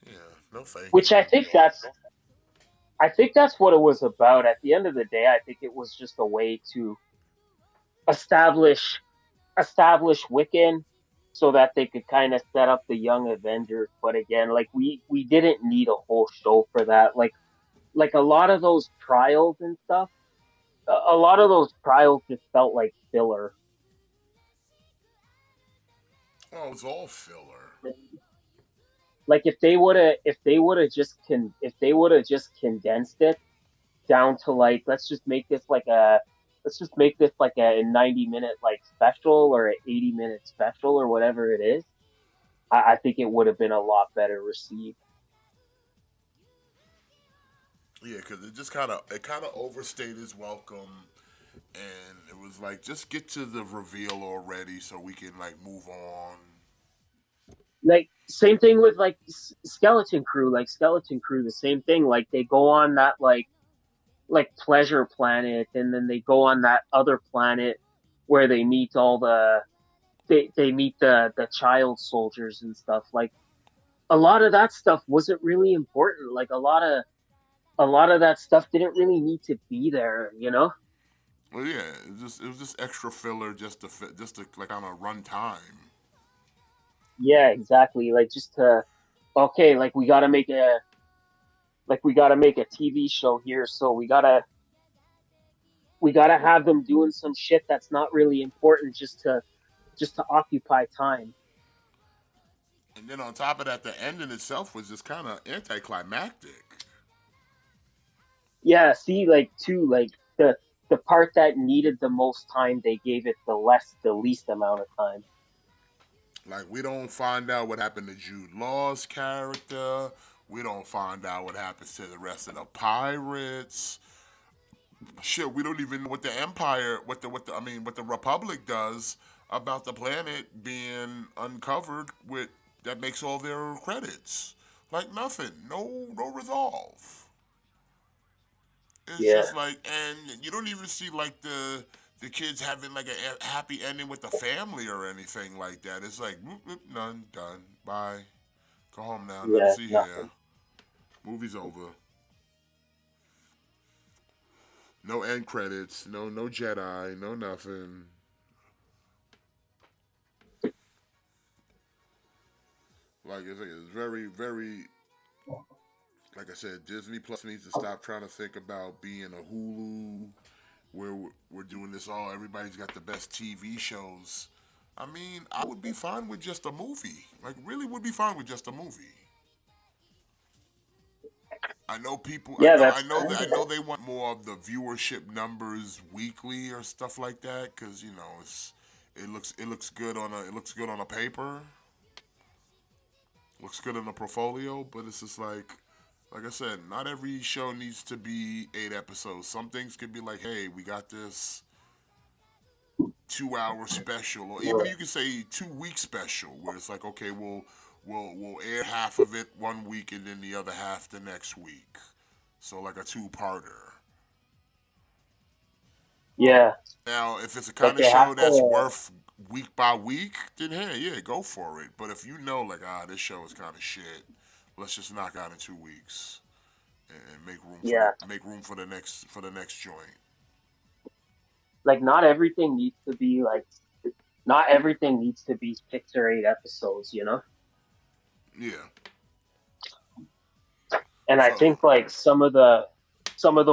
S2: yeah, no thank
S4: which
S2: you.
S4: I think that's what it was about. At the end of the day, I think it was just a way to establish establish Wiccan so that they could kind of set up the Young Avengers. But again, like we didn't need a whole show for that. Like a lot of those trials and stuff, a lot of those trials just felt like filler.
S2: Oh, it's all filler.
S4: Like if they would have just condensed it down to like let's just make this like a 90-minute like special or an 80-minute special or whatever it is. I think it would have been a lot better received.
S2: Yeah, because it kind of overstayed its welcome, and it was like just get to the reveal already so we can like move on.
S4: Like same thing with like Skeleton Crew, the same thing. Like they go on that like pleasure planet, and then they go on that other planet where they meet all they meet the child soldiers and stuff. Like a lot of that stuff wasn't really important. Like a lot of that stuff didn't really need to be there, you know?
S2: Well, yeah, it was just extra filler just to fit, just to like on a run time.
S4: Yeah, exactly. Like just to okay, like we gotta make a TV show here, so we gotta have them doing some shit that's not really important just to occupy time.
S2: And then on top of that, the ending itself was just kind of anticlimactic.
S4: Yeah, see, like too, like the part that needed the most time, they gave it the least amount of time.
S2: Like we don't find out what happened to Jude Law's character. We don't find out what happens to the rest of the pirates. Shit, we don't even know what the Empire, what the Republic does about the planet being uncovered with that makes all their credits. Like nothing, no resolve. It's
S4: Yeah,
S2: just like, and you don't even see like the kids having like a happy ending with the family or anything like that. It's like whoop, whoop, none, done, bye, go home now, nothing to
S4: yeah,
S2: see here.
S4: nothing.
S2: Movie's over. No end credits. No Jedi. No nothing. It's very very. Like I said, Disney Plus needs to stop trying to think about being a Hulu where we're doing this all. Everybody's got the best TV shows. I mean, I would be fine with just a movie. Like, really would be fine with just a movie. I know people. I
S4: Yeah,
S2: know.
S4: that's
S2: I know. I know they want more of the viewership numbers weekly or stuff like that because it looks good on a paper. looks good in the portfolio, but it's just like I said, not every show needs to be 8 episodes. Some things could be like, hey, we got this 2 hour special, or even you can say 2 week special, where it's like, okay, we'll air half of it one week and then the other half the next week. So like a two-parter.
S4: Yeah,
S2: Now, if it's a
S4: like
S2: kind of
S4: they
S2: show
S4: have
S2: that's
S4: to.
S2: worth week by week, then hey, yeah, go for it. But if you know, like, this show is kind of shit, let's just knock out in 2 weeks and
S4: Yeah,
S2: make room for the next joint.
S4: like not everything needs to be like. Not everything needs to be 6 or 8 episodes, you know.
S2: Yeah.
S4: And I
S2: So
S4: think like some of the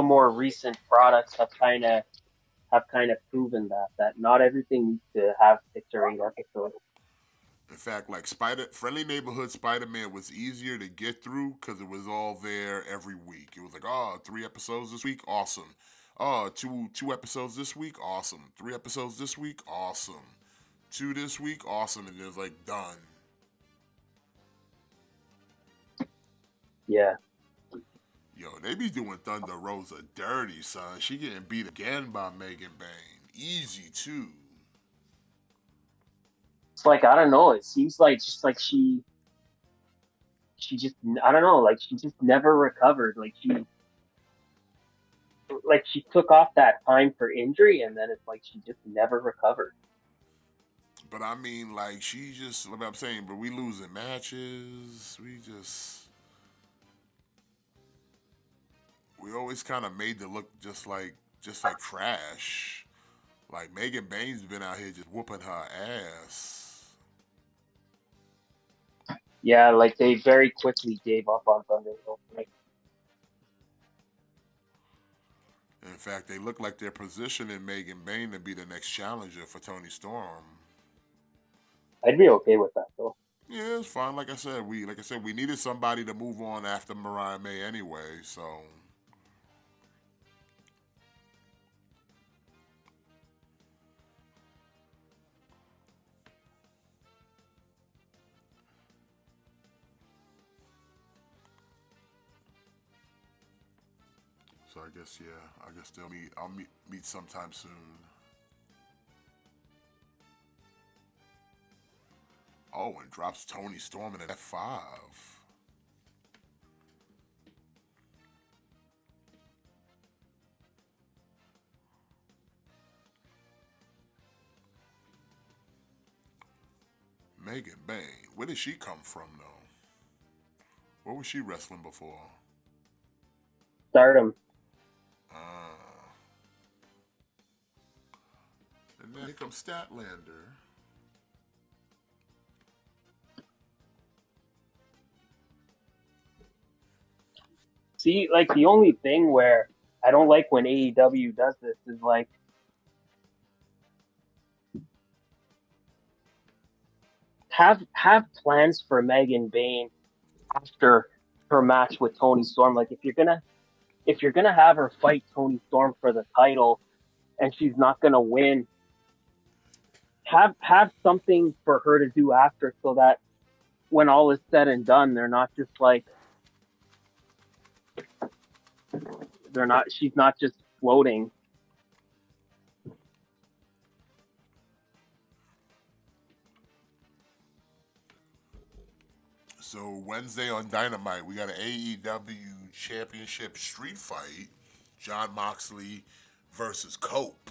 S4: more recent products have kind of proven that not everything needs to have 6 or 8 episodes.
S2: in fact, like Friendly Neighborhood Spider-Man was easier to get through because it was all there every week. It was like, oh, 3 episodes this week, awesome. Oh, two episodes this week, awesome. 3 episodes this week, awesome. Two this week, awesome, and it was like done.
S4: Yeah,
S2: Yo, they be doing Thunder Rosa dirty, son. She getting beat again by Megan Bane. Easy too.
S4: it's like I don't know. It seems like just like she just I don't know. Like she just never recovered. Like she took off that time for injury, and then it's like she just never recovered.
S2: But I mean, like, she just, like I'm saying, but we losing matches. We always kind of made to look just like trash. Like Megan Bain's been out here just whooping her ass.
S4: Yeah, like they very quickly gave up on Thunder. Like,
S2: In fact, they look like they're positioning Megan Bain to be the next challenger for Tony Storm.
S4: I'd be okay with that though.
S2: Yeah, it's fine. Like I said, we needed somebody to move on after Mariah May anyway. So I guess yeah, I guess they'll meet. I'll meet sometime soon. Oh, and drops Tony Storm in at F5. Megan Bain, where did she come from though? Where was she wrestling before?
S4: Stardom.
S2: Uh, and then here comes Statlander.
S4: See, like the only thing where I don't like when AEW does this is like have plans for Megan Bain after her match with Tony Storm. Like if you're gonna have her fight Tony Storm for the title and she's not gonna win, have something for her to do after so that when all is said and done, she's not just floating.
S2: So Wednesday on Dynamite, we got an AEW Championship Street Fight. John Moxley versus Cope.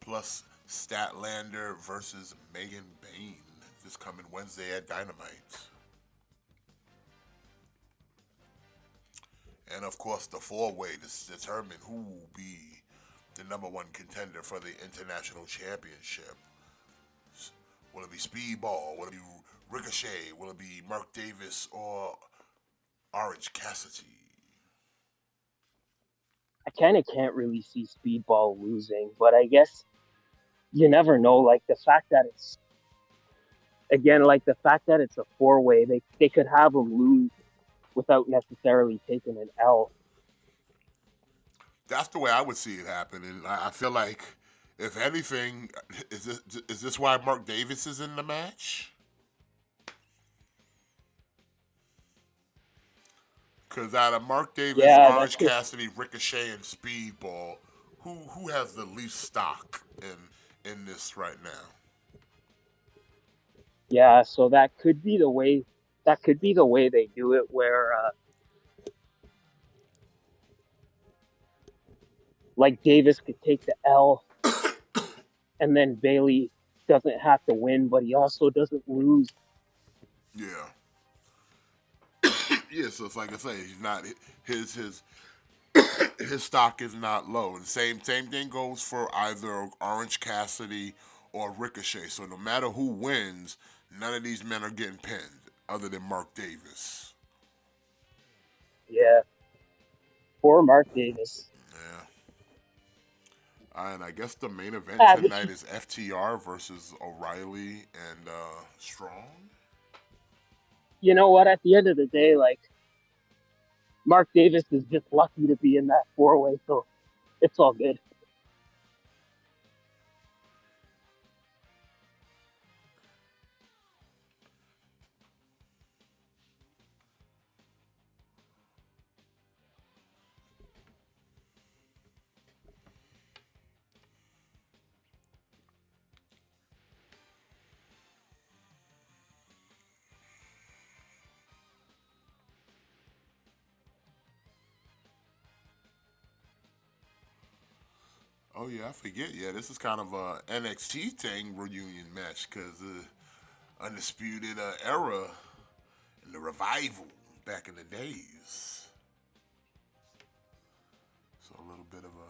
S2: Plus Statlander versus Megan Bain. This coming Wednesday at Dynamite. And of course, the four-way to determine who will be the #1 contender for the International Championship. Will it be Speedball? Will it be Ricochet? Will it be Mark Davis or Orange Cassidy?
S4: I kind of can't really see Speedball losing, but I guess you never know. Like the fact that it's a four-way, they could have him lose without necessarily taking an L.
S2: That's the way I would see it happen. And I feel like If anything, is this why Mark Davis is in the match? Because out of Mark Davis,
S4: Yeah, that
S2: Orange
S4: could.
S2: Cassidy, Ricochet, and Speedball, who has the least stock in this right now?
S4: Yeah, so that could be the way. That could be the way they do it, where like Davis could take the L, and then Bailey doesn't have to win, but he also doesn't lose.
S2: Yeah, yeah. So it's like I say, he's not his his stock is not low. And same thing goes for either Orange Cassidy or Ricochet. So no matter who wins, none of these men are getting pinned, other than Mark Davis.
S4: Yeah, poor Mark Davis.
S2: Yeah. And I guess the main event
S4: Ah,
S2: tonight is FTR versus O'Reilly and Strong.
S4: you know what? At the end of the day, like Mark Davis is just lucky to be in that 4-way, so it's all good.
S2: Oh yeah, I forget. Yeah, this is kind of a NXT thing reunion match because Undisputed Era and the Revival back in the days. So a little bit of a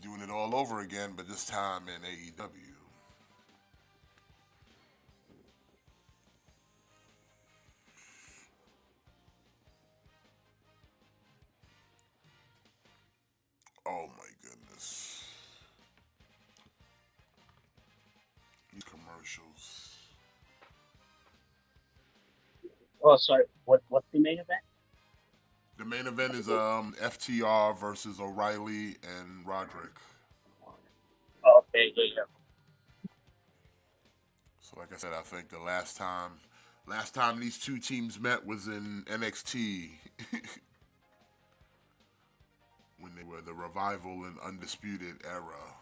S2: doing it all over again, but this time in AEW. Oh my goodness. These commercials.
S4: Oh, sorry. What's the main event?
S2: The main event is FTR versus O'Reilly and Roderick.
S4: Oh, okay, yeah, yeah.
S2: So like I said, I think the last time these two teams met was in NXT when they were the Revival and Undisputed Era.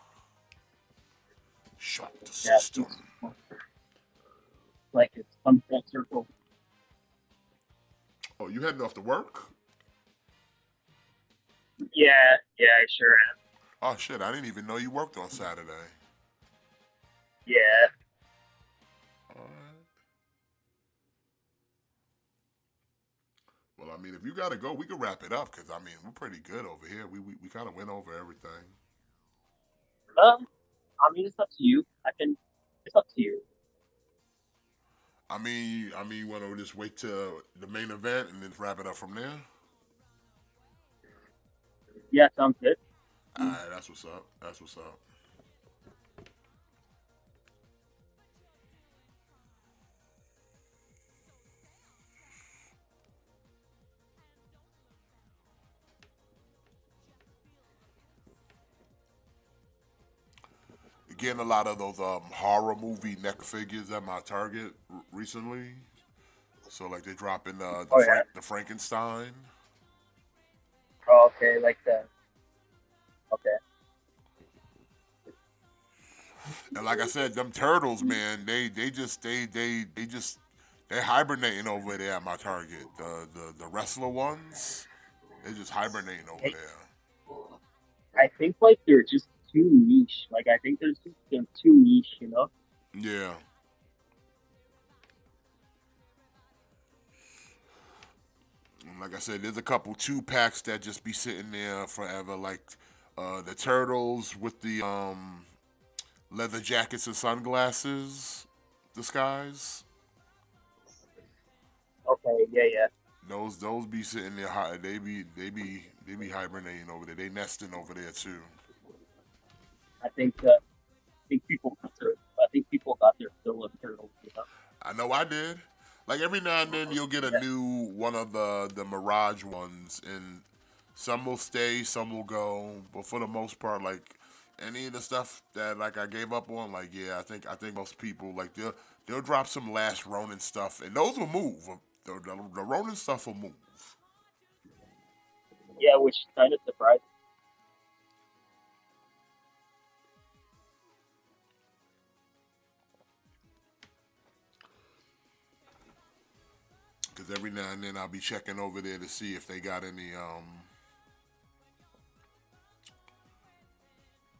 S2: Shock the
S4: Yeah,
S2: system.
S4: like it's some full circle.
S2: Oh, you heading off to work?
S4: Yeah, yeah, I sure am.
S2: Oh shit, I didn't even know you worked on Saturday.
S4: Yeah.
S2: Alright. Well, I mean, if you gotta go, we can wrap it up because I mean we're pretty good over here. We kind of went over everything.
S4: I mean, it's up to you. I can. It's up to you.
S2: I mean, you want to just wait till the main event and then wrap it up from there?
S4: Yeah, sounds good.
S2: All right, that's what's up. That's what's up. Getting a lot of those horror movie neck figures at my Target recently. So like they dropping
S4: Oh yeah.
S2: The Frankenstein.
S4: Oh, okay, like that. Okay.
S2: And like I said, them turtles, man, they hibernating over there at my Target. The wrestler ones, they just hibernating over
S4: Hey,
S2: there.
S4: I think like they're just too niche. Like I think they're too niche. You know.
S2: Yeah. And like I said, there's a couple 2-packs that just be sitting there forever, like the turtles with the leather jackets and sunglasses disguise.
S4: Okay. Yeah. Yeah.
S2: Those be sitting there. They be hibernating over there. They nesting over there too.
S4: I think. Think people got their. I think people got their fill of turtles. You know.
S2: I know I did. Like every now and then you'll get a
S4: Yeah.
S2: new one of the Mirage ones, and Some will stay, some will go, but for the most part, like any of the stuff that like I gave up on, like yeah, I think most people like they'll drop some last Ronin stuff, and those will move. The Ronin stuff will move.
S4: Yeah, which is kind of surprising.
S2: Because every now and then I'll be checking over there to see if they got any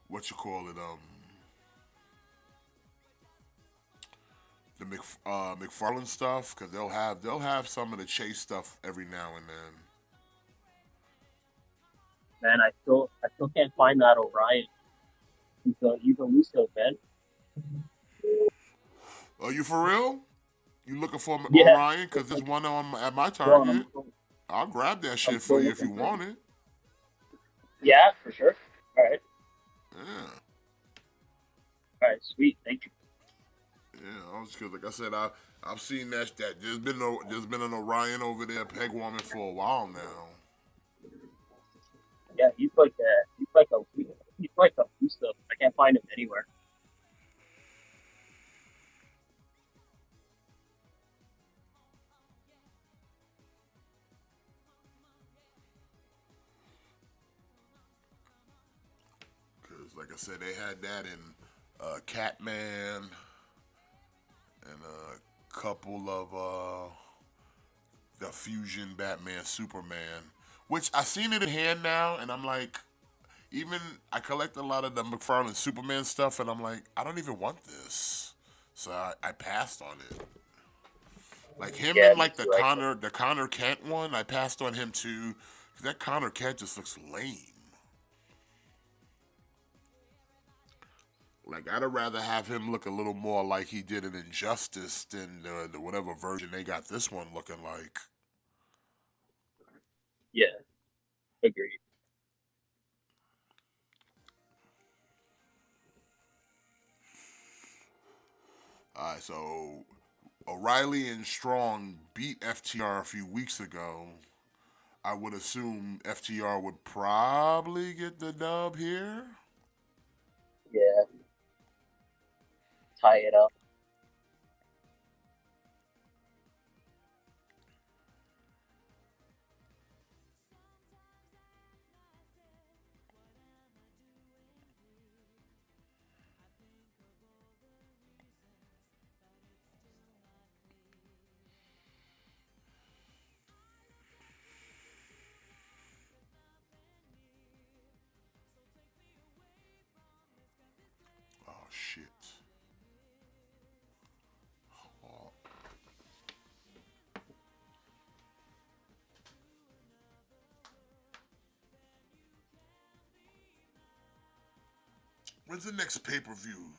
S2: what you call it the McFarlane stuff, because they'll have some of the Chase stuff every now and then.
S4: Man, I still can't find that Orion. He's elusive, man.
S2: Are you for real? You looking for
S4: Yeah,
S2: Orion? Because there's one on at my
S4: no, I'm
S2: Target. I'll grab that
S4: I'm
S2: shit for
S4: still
S2: you if you
S4: looking for him.
S2: want it.
S4: Yeah, for sure.
S2: Yeah,
S4: All right, sweet. Thank you.
S2: yeah. I was because like I said, I've seen that there's been an Orion over there peg warming for a while now.
S4: Yeah, he's like a elusive. I can't find him anywhere.
S2: Because like I said, they had that in Catman and a couple of the Fusion Batman Superman, which I seen it in hand now, and I'm like, even I collect a lot of the McFarlane Superman stuff, and I'm like, I don't even want this, so I passed on it. Like him
S4: Yeah,
S2: and
S4: me
S2: like the
S4: too.
S2: Connor Kent one, I passed on him too. 'Cause that Connor Kent just looks lame. Like I'd rather have him look a little more like he did in Injustice than the whatever version they got this one looking like.
S4: Yeah, agreed.
S2: All right, so O'Reilly and Strong beat FTR a few weeks ago. I would assume FTR would probably get the dub here.
S4: Yeah, tie it up.
S2: Oh shit. Oh. When's the next pay per view?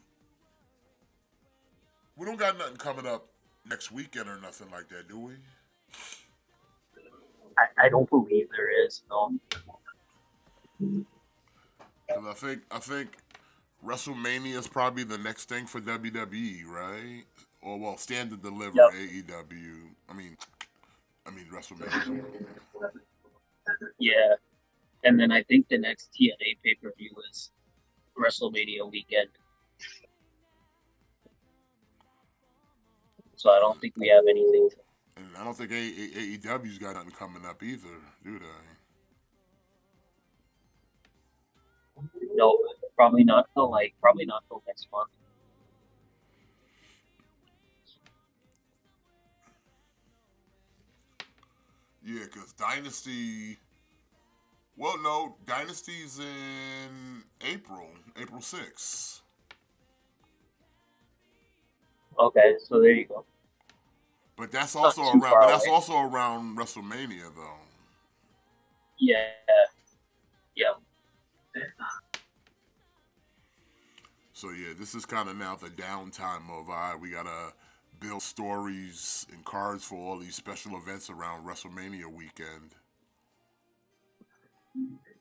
S2: We don't got nothing coming up next weekend or nothing like that, do we?
S4: I don't believe there is. No.
S2: Because I think WrestleMania is probably the next thing for WWE, right? Or well, Stand and Deliver
S4: Yep.
S2: AEW. I mean WrestleMania.
S4: Yeah, and then I think the next TNA pay per view is WrestleMania weekend. So I don't think we have anything.
S2: And I don't think AEW's got nothing coming up either, do they?
S4: No, probably not till next month.
S2: Yeah, because Dynasty. Well, no, Dynasty's in April 6th.
S4: Okay, so there you go.
S2: But that's
S4: Not
S2: also
S4: too
S2: around.
S4: far
S2: But that's
S4: away.
S2: also around WrestleMania, though.
S4: Yeah, yeah,
S2: So yeah, this is kind of now the downtime of we gotta build stories and cards for all these special events around WrestleMania weekend.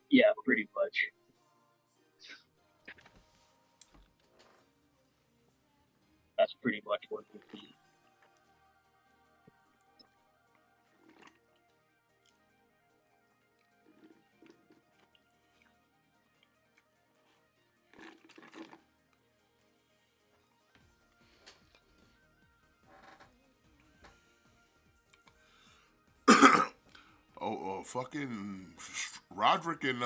S4: yeah, pretty much. That's pretty much what we need.
S2: Yo, fucking Roderick and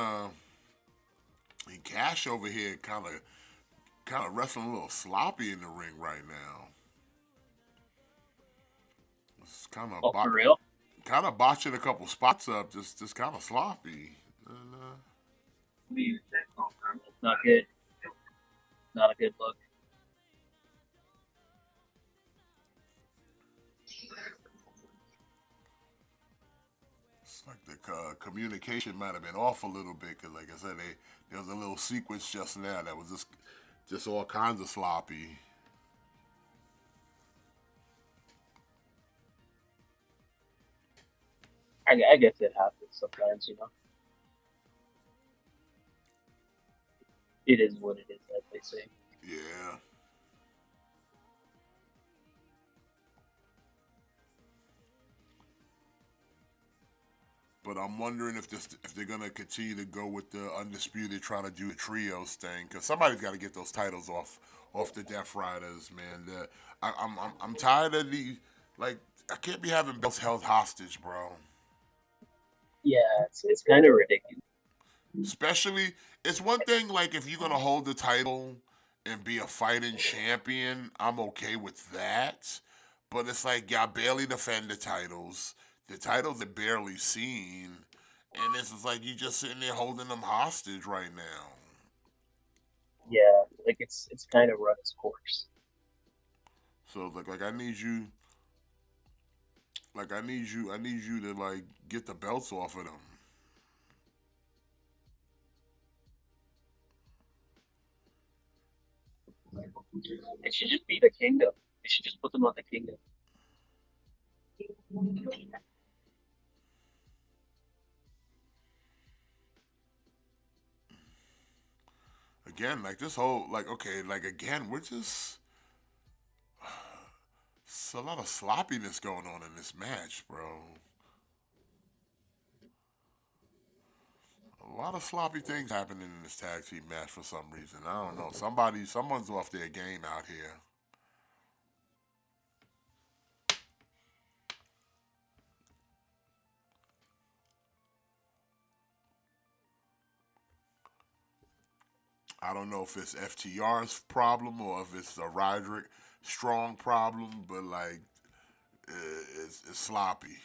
S2: Cash over here kind of wrestling a little sloppy in the ring right now. It's
S4: Oh, for real?
S2: kind of botching a couple spots up, just kind of sloppy. And,
S4: Not good. Not a good look.
S2: it's like the communication might have been off a little bit because, like I said, there was a little sequence just now that was just all kinds of sloppy.
S4: I guess it happens sometimes, you know. It is what it is, as they say.
S2: Yeah. But I'm wondering if they're gonna continue to go with the undisputed, trying to do the trios thing, because somebody's got to get those titles off the Death Riders, man. I'm tired of the like. I can't be having belts held hostage, bro.
S4: Yeah, it's kind of ridiculous.
S2: Especially, it's one thing like if you're gonna hold the title and be a fighting champion, I'm okay with that. But it's like y'all barely defend the titles. The titles are barely seen, and it's just like you just sitting there holding them hostage right now.
S4: Yeah, like it's kind of run its course.
S2: So like I need you to like get the belts off of them.
S4: It should just be the kingdom. They should just put them on the kingdom.
S2: Again, like this whole like okay, like again, we're just it's a lot of sloppiness going on in this match, bro. A lot of sloppy things happening in this tag team match for some reason. I don't know. Someone's off their game out here. I don't know if it's FTR's problem or if it's a Roderick Strong problem, but like it's sloppy.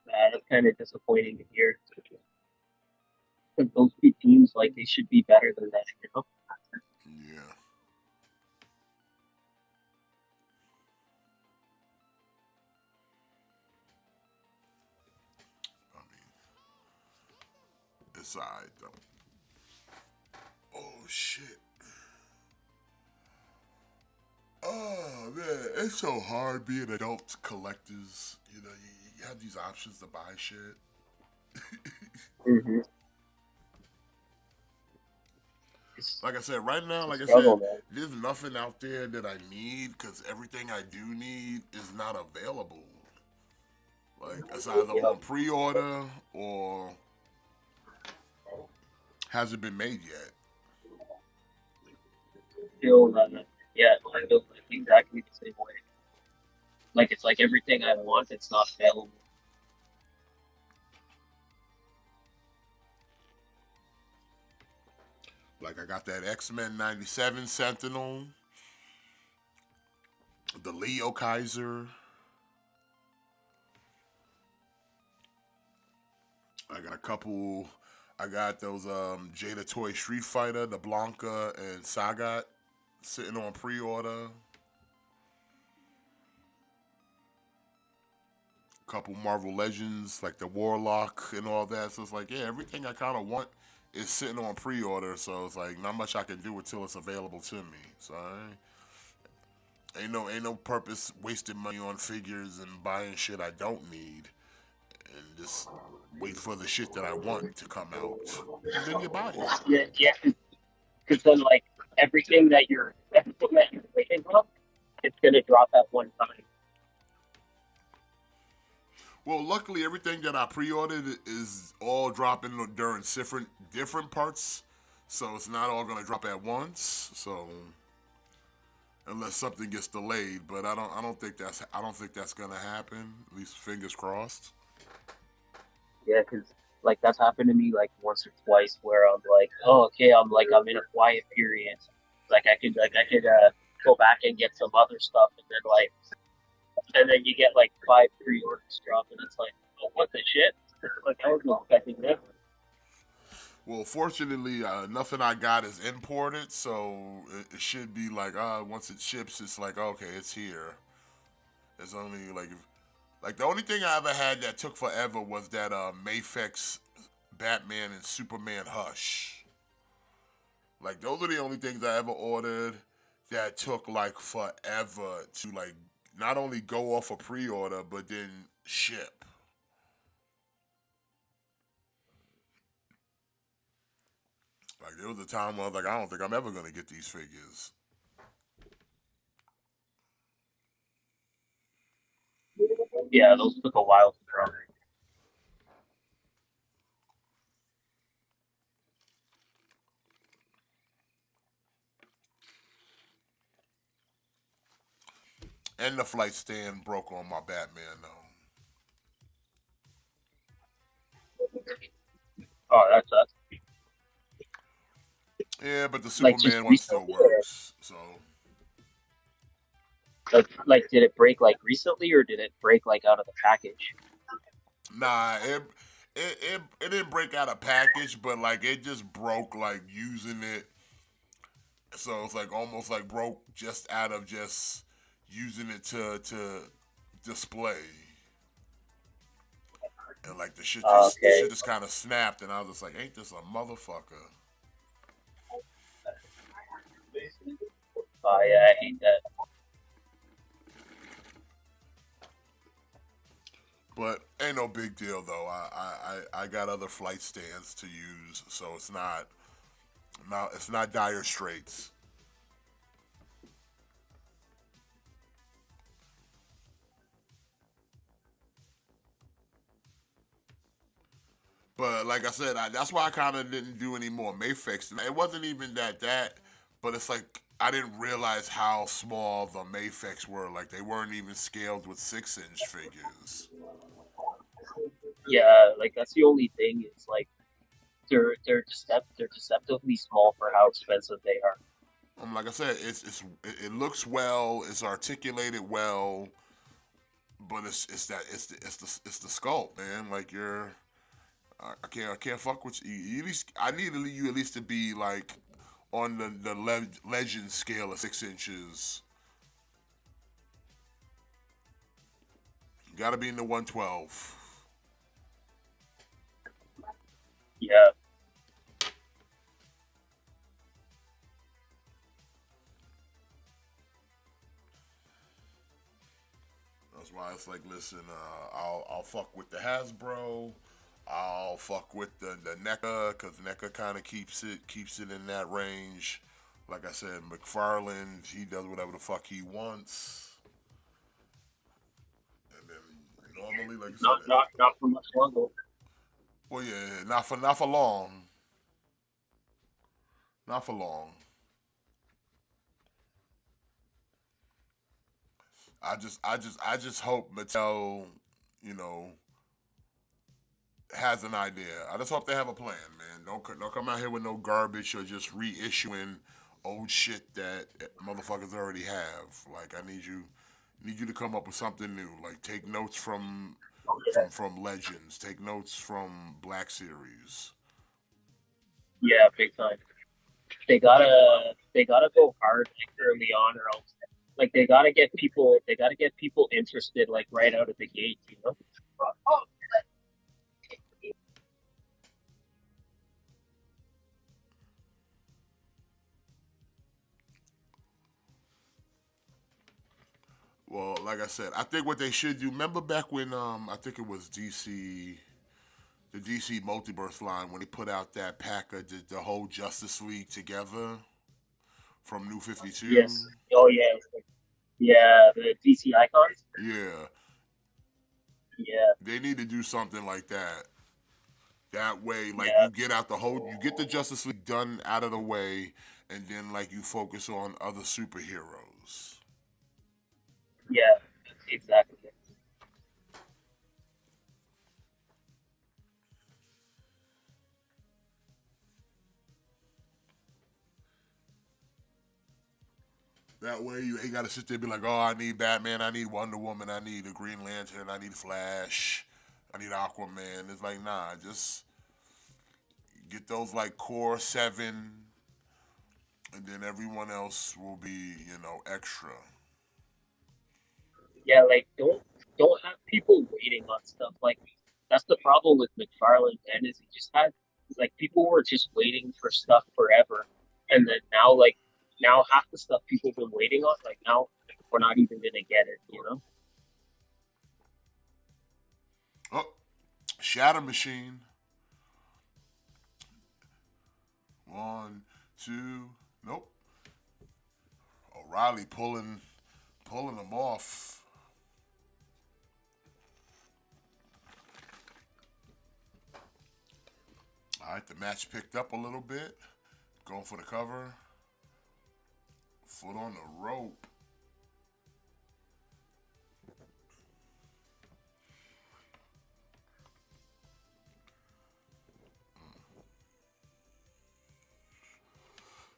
S4: That's kind of disappointing to hear. Because those two teams, like, they should be better than that, you know?
S2: Yeah, I mean it's alright though. Oh shit. Oh man, it's so hard being adult collectors. You know, you have these options to buy shit.
S4: Mm-hmm.
S2: Like I said, right now,
S4: It's a
S2: like I
S4: struggle,
S2: said,
S4: man.
S2: there's nothing out there that I need because everything I do need is not available. Like it's either
S4: Yep.
S2: on pre-order or hasn't been made yet.
S4: Feel yeah, I feel like exactly the same way. Like, it's like everything I want, it's not available.
S2: Like I got that X-Men '97 Sentinel, the Leo Kaiser. I got a couple. I got those Jada Toy Street Fighter, the Blanca and Sagat sitting on pre-order. Couple Marvel Legends like the Warlock and all that. So it's like, yeah, everything I kind of want is sitting on pre-order. So it's like not much I can do until it's available to me. So ain't no purpose wasting money on figures and buying shit I don't need and just wait for the shit that I want to come out and then you buy it.
S4: Yeah, yeah. Because then, like, everything that you're waiting on, it's gonna drop at one time.
S2: Well, luckily everything that I pre-ordered is all dropping during different parts, so it's not all gonna drop at once. So unless something gets delayed. But I don't think that's gonna happen. At least fingers crossed.
S4: Yeah, because like that's happened to me like once or twice where I'm like, oh, okay, I'm in a quiet period. Like I could go back and get some other stuff, and then you get like five pre-orders drop, and it's like, oh, what the shit? Like I wasn't expecting this.
S2: Well, fortunately, nothing I got is imported, so it should be like, once it ships, it's like, okay, it's here. It's only like the only thing I ever had that took forever was that Mafex Batman and Superman Hush. Like those are the only things I ever ordered that took like forever to like not only go off a pre-order but then ship. Like there was a time where I was like, I don't think I'm ever gonna get these figures.
S4: Yeah, those took a while to drop.
S2: And the flight stand broke on my Batman though.
S4: Oh, that's
S2: Yeah, but the
S4: like just
S2: Superman one still
S4: recently, or
S2: works. So
S4: like did it break like recently, or did it break like out of the package?
S2: nah, it didn't break out a package, but like it just broke like using it. So it's like almost like broke just out of just using it to display. And like the
S4: Okay.
S2: shit just kind of snapped, and I was just like, ain't this a motherfucker?
S4: Oh yeah, I hate that.
S2: But ain't no big deal though. I got other flight stands to use, so it's not dire straits. But like I said, that's why I kind of didn't do any more Mayfix. It wasn't even but it's like I didn't realize how small the Mayfix were. Like they weren't even scaled with 6-inch figures.
S4: Yeah, like that's the only thing. Is like they're deceptively small for how expensive they are.
S2: Like I said, it looks well, it's articulated well, but it's the sculpt, man. Like I can't fuck with you. At least I need you at least to be like on the legend scale of 6 inches. You got to be in the 112.
S4: Yeah,
S2: That's why it's like, listen, I'll fuck with the Hasbro. I'll fuck with the NECA because NECA kind of keeps it in that range. Like I said, McFarlane, he does whatever the fuck he wants. And then normally, like I said,
S4: not for much longer.
S2: well, yeah, not for long, not for long. I just hope Mattel, you know, has an idea. I just hope they have a plan, man. Don't come out here with no garbage or just reissuing old shit that motherfuckers already have. Like I need you to come up with something new. Like take notes from Legends. Take notes from Black Series.
S4: Yeah, big time. They gotta go hard like early on, or else like they gotta get people interested like right out of the gate. You know?
S2: Well, like I said, I think what they should do. Remember back when I think it was the DC Multiverse line when they put out that pack of the whole Justice League together from New 52.
S4: Yes. Oh yeah. Yeah. The DC icons.
S2: Yeah,
S4: Yeah.
S2: they need to do something like that. That way, like
S4: Yeah.
S2: you get the Justice League done out of the way, and then like you focus on other superheroes.
S4: Yeah, exactly.
S2: That way you ain't gotta sit there and be like, oh, I need Batman, I need Wonder Woman, I need the Green Lantern, I need Flash, I need Aquaman. It's like, nah, just get those like core seven, and then everyone else will be, extra.
S4: Yeah, like don't have people waiting on stuff. Like that's the problem with McFarlane, man, is he just had like people were just waiting for stuff forever. And then now half the stuff people have been waiting on, like now we're not even gonna get it, you know?
S2: Oh, Shatter Machine. One, two, nope. O'Reilly pulling them off. All right, the match picked up a little bit. Going for the cover. Foot on the rope.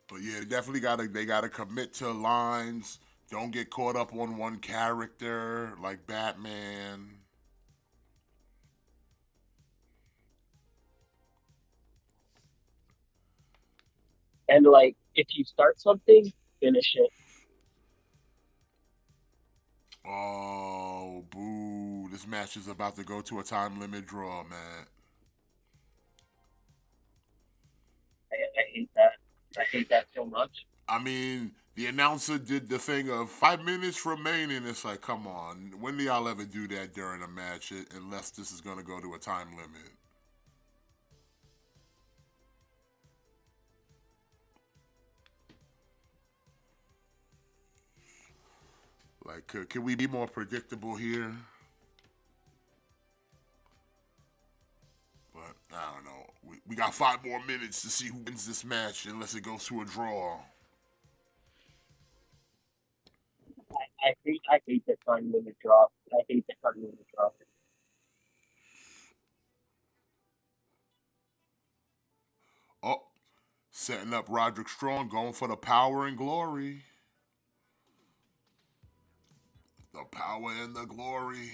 S2: But yeah, they gotta commit to lines. Don't get caught up on one character like Batman.
S4: And like if you start something, finish it.
S2: Oh, boo. This match is about to go to a time limit draw, man.
S4: I hate that. I hate that so much.
S2: I mean, the announcer did the thing of 5 minutes remaining. It's like, come on. When do y'all ever do that during a match unless this is going to go to a time limit? Like, can we be more predictable here? But I don't know. We got 5 more minutes to see who wins this match unless it goes to a draw.
S4: I hate the time limit drop. I hate the time limit drop.
S2: Oh, setting up Roderick Strong, going for the power and glory. The power and the glory.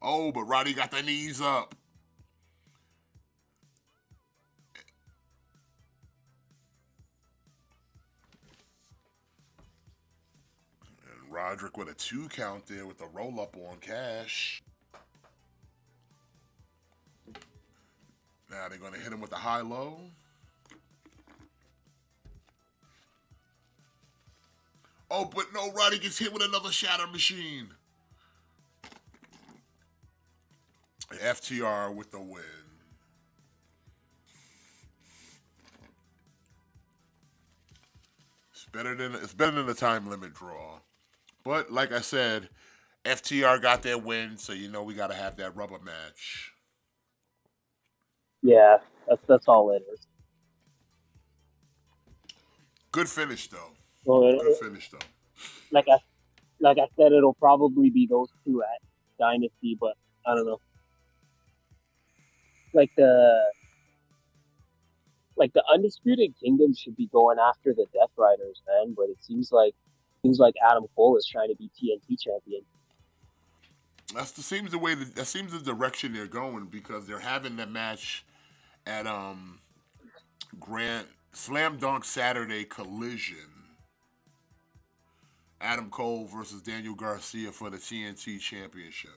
S2: Oh, but Roddy got the knees up. And Roderick with a 2 count there with the roll up on Cash. Now they're going to hit him with the high low. Oh, but no, Roddy gets hit with another shatter machine. FTR with the win. It's better than the time limit draw. But like I said, FTR got their win, so we got to have that rubber match.
S4: Yeah, that's all it is.
S2: Good finish though.
S4: So
S2: Good finish though.
S4: like I like I said, it'll probably be those two at Dynasty, but I don't know. Like the Undisputed Kingdom should be going after the Death Riders, man. But it seems like Adam Cole is trying to be TNT champion.
S2: That seems the direction they're going because they're having the match at Grand Slam Dunk Saturday Collision. Adam Cole versus Daniel Garcia for the TNT Championship.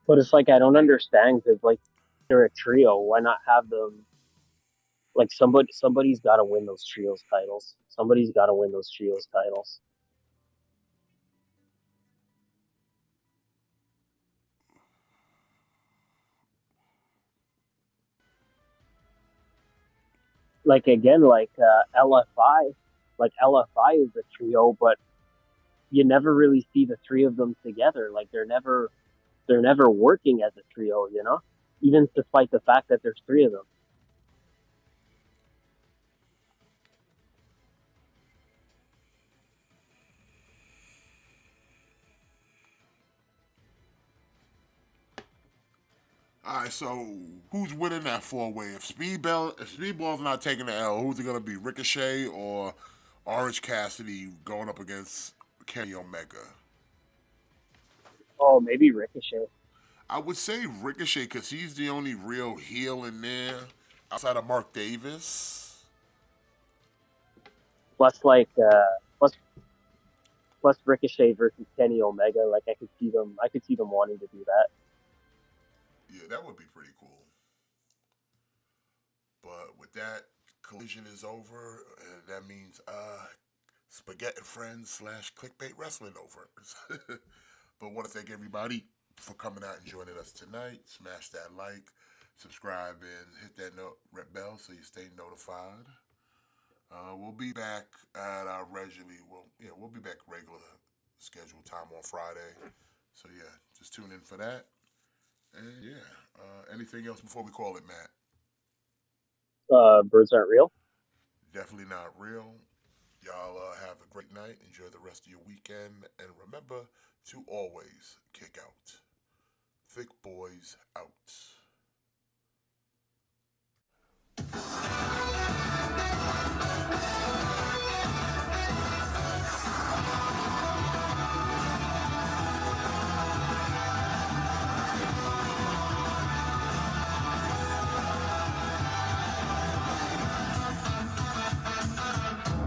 S4: But it's like I don't understand because like they're a trio. Why not have them? Like somebody's got to win those trios titles. Somebody's got to win those trios titles. Like again, like LFI, like LFI is a trio, but you never really see the three of them together. Like they're never working as a trio, you know? Even despite the fact that there's three of them.
S2: All right, so who's winning that four-way? If Speedball's not taking the L, who's it gonna be? Ricochet or Orange Cassidy going up against Kenny Omega?
S4: Oh, maybe Ricochet.
S2: I would say Ricochet because he's the only real heel in there outside of Mark Davis.
S4: Plus, plus Ricochet versus Kenny Omega. Like I could see them wanting to do that.
S2: Yeah, that would be pretty cool. But with that, Collision is over, and that means Spaghett Friends / Clickbait Wrestling over. But I want to thank everybody for coming out and joining us tonight. Smash that like, subscribe, and hit that red bell so you stay notified. We'll be back at our we'll be back regular scheduled time on Friday. So yeah, just tune in for that. And yeah, anything else before we call it, Matt?
S4: Birds aren't real.
S2: Definitely not real. Y'all have a great night. Enjoy the rest of your weekend. And remember to always kick out. Thick boys out.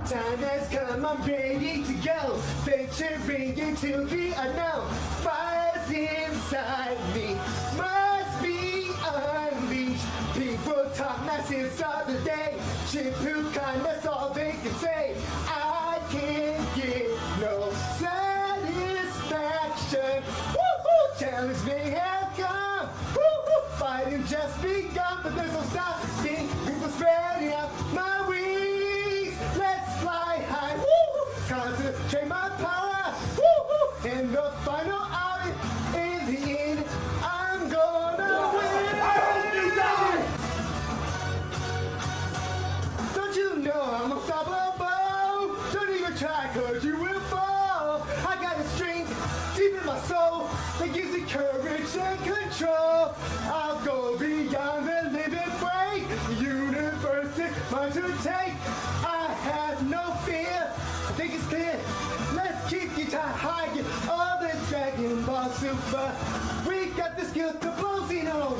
S1: Time has come, I'm ready to go. Venturing into the unknown. Fire's inside me, must be unleashed. People talk nonsense all the day. Shippuden, that's all they can say. I can't get no satisfaction. Woo-hoo! Challenge may have come. Woo-hoo! Fighting just begun, but there's no stopping. People spreading out my wings. Let's fly high. Woo-hoo! Concentrate my power. Woo-hoo! In the final hour, in the end, I'm gonna win. Don't you know I'm unstoppable? Don't even try, cause you will fall. I got a strength deep in my soul that gives me courage and control. I'll go beyond the limit break. The universe is mine to take. I have no fear. I think it's clear. Let's keep you tight high. Get all this Dragon Ball Super. We got the skill to blow Xeno.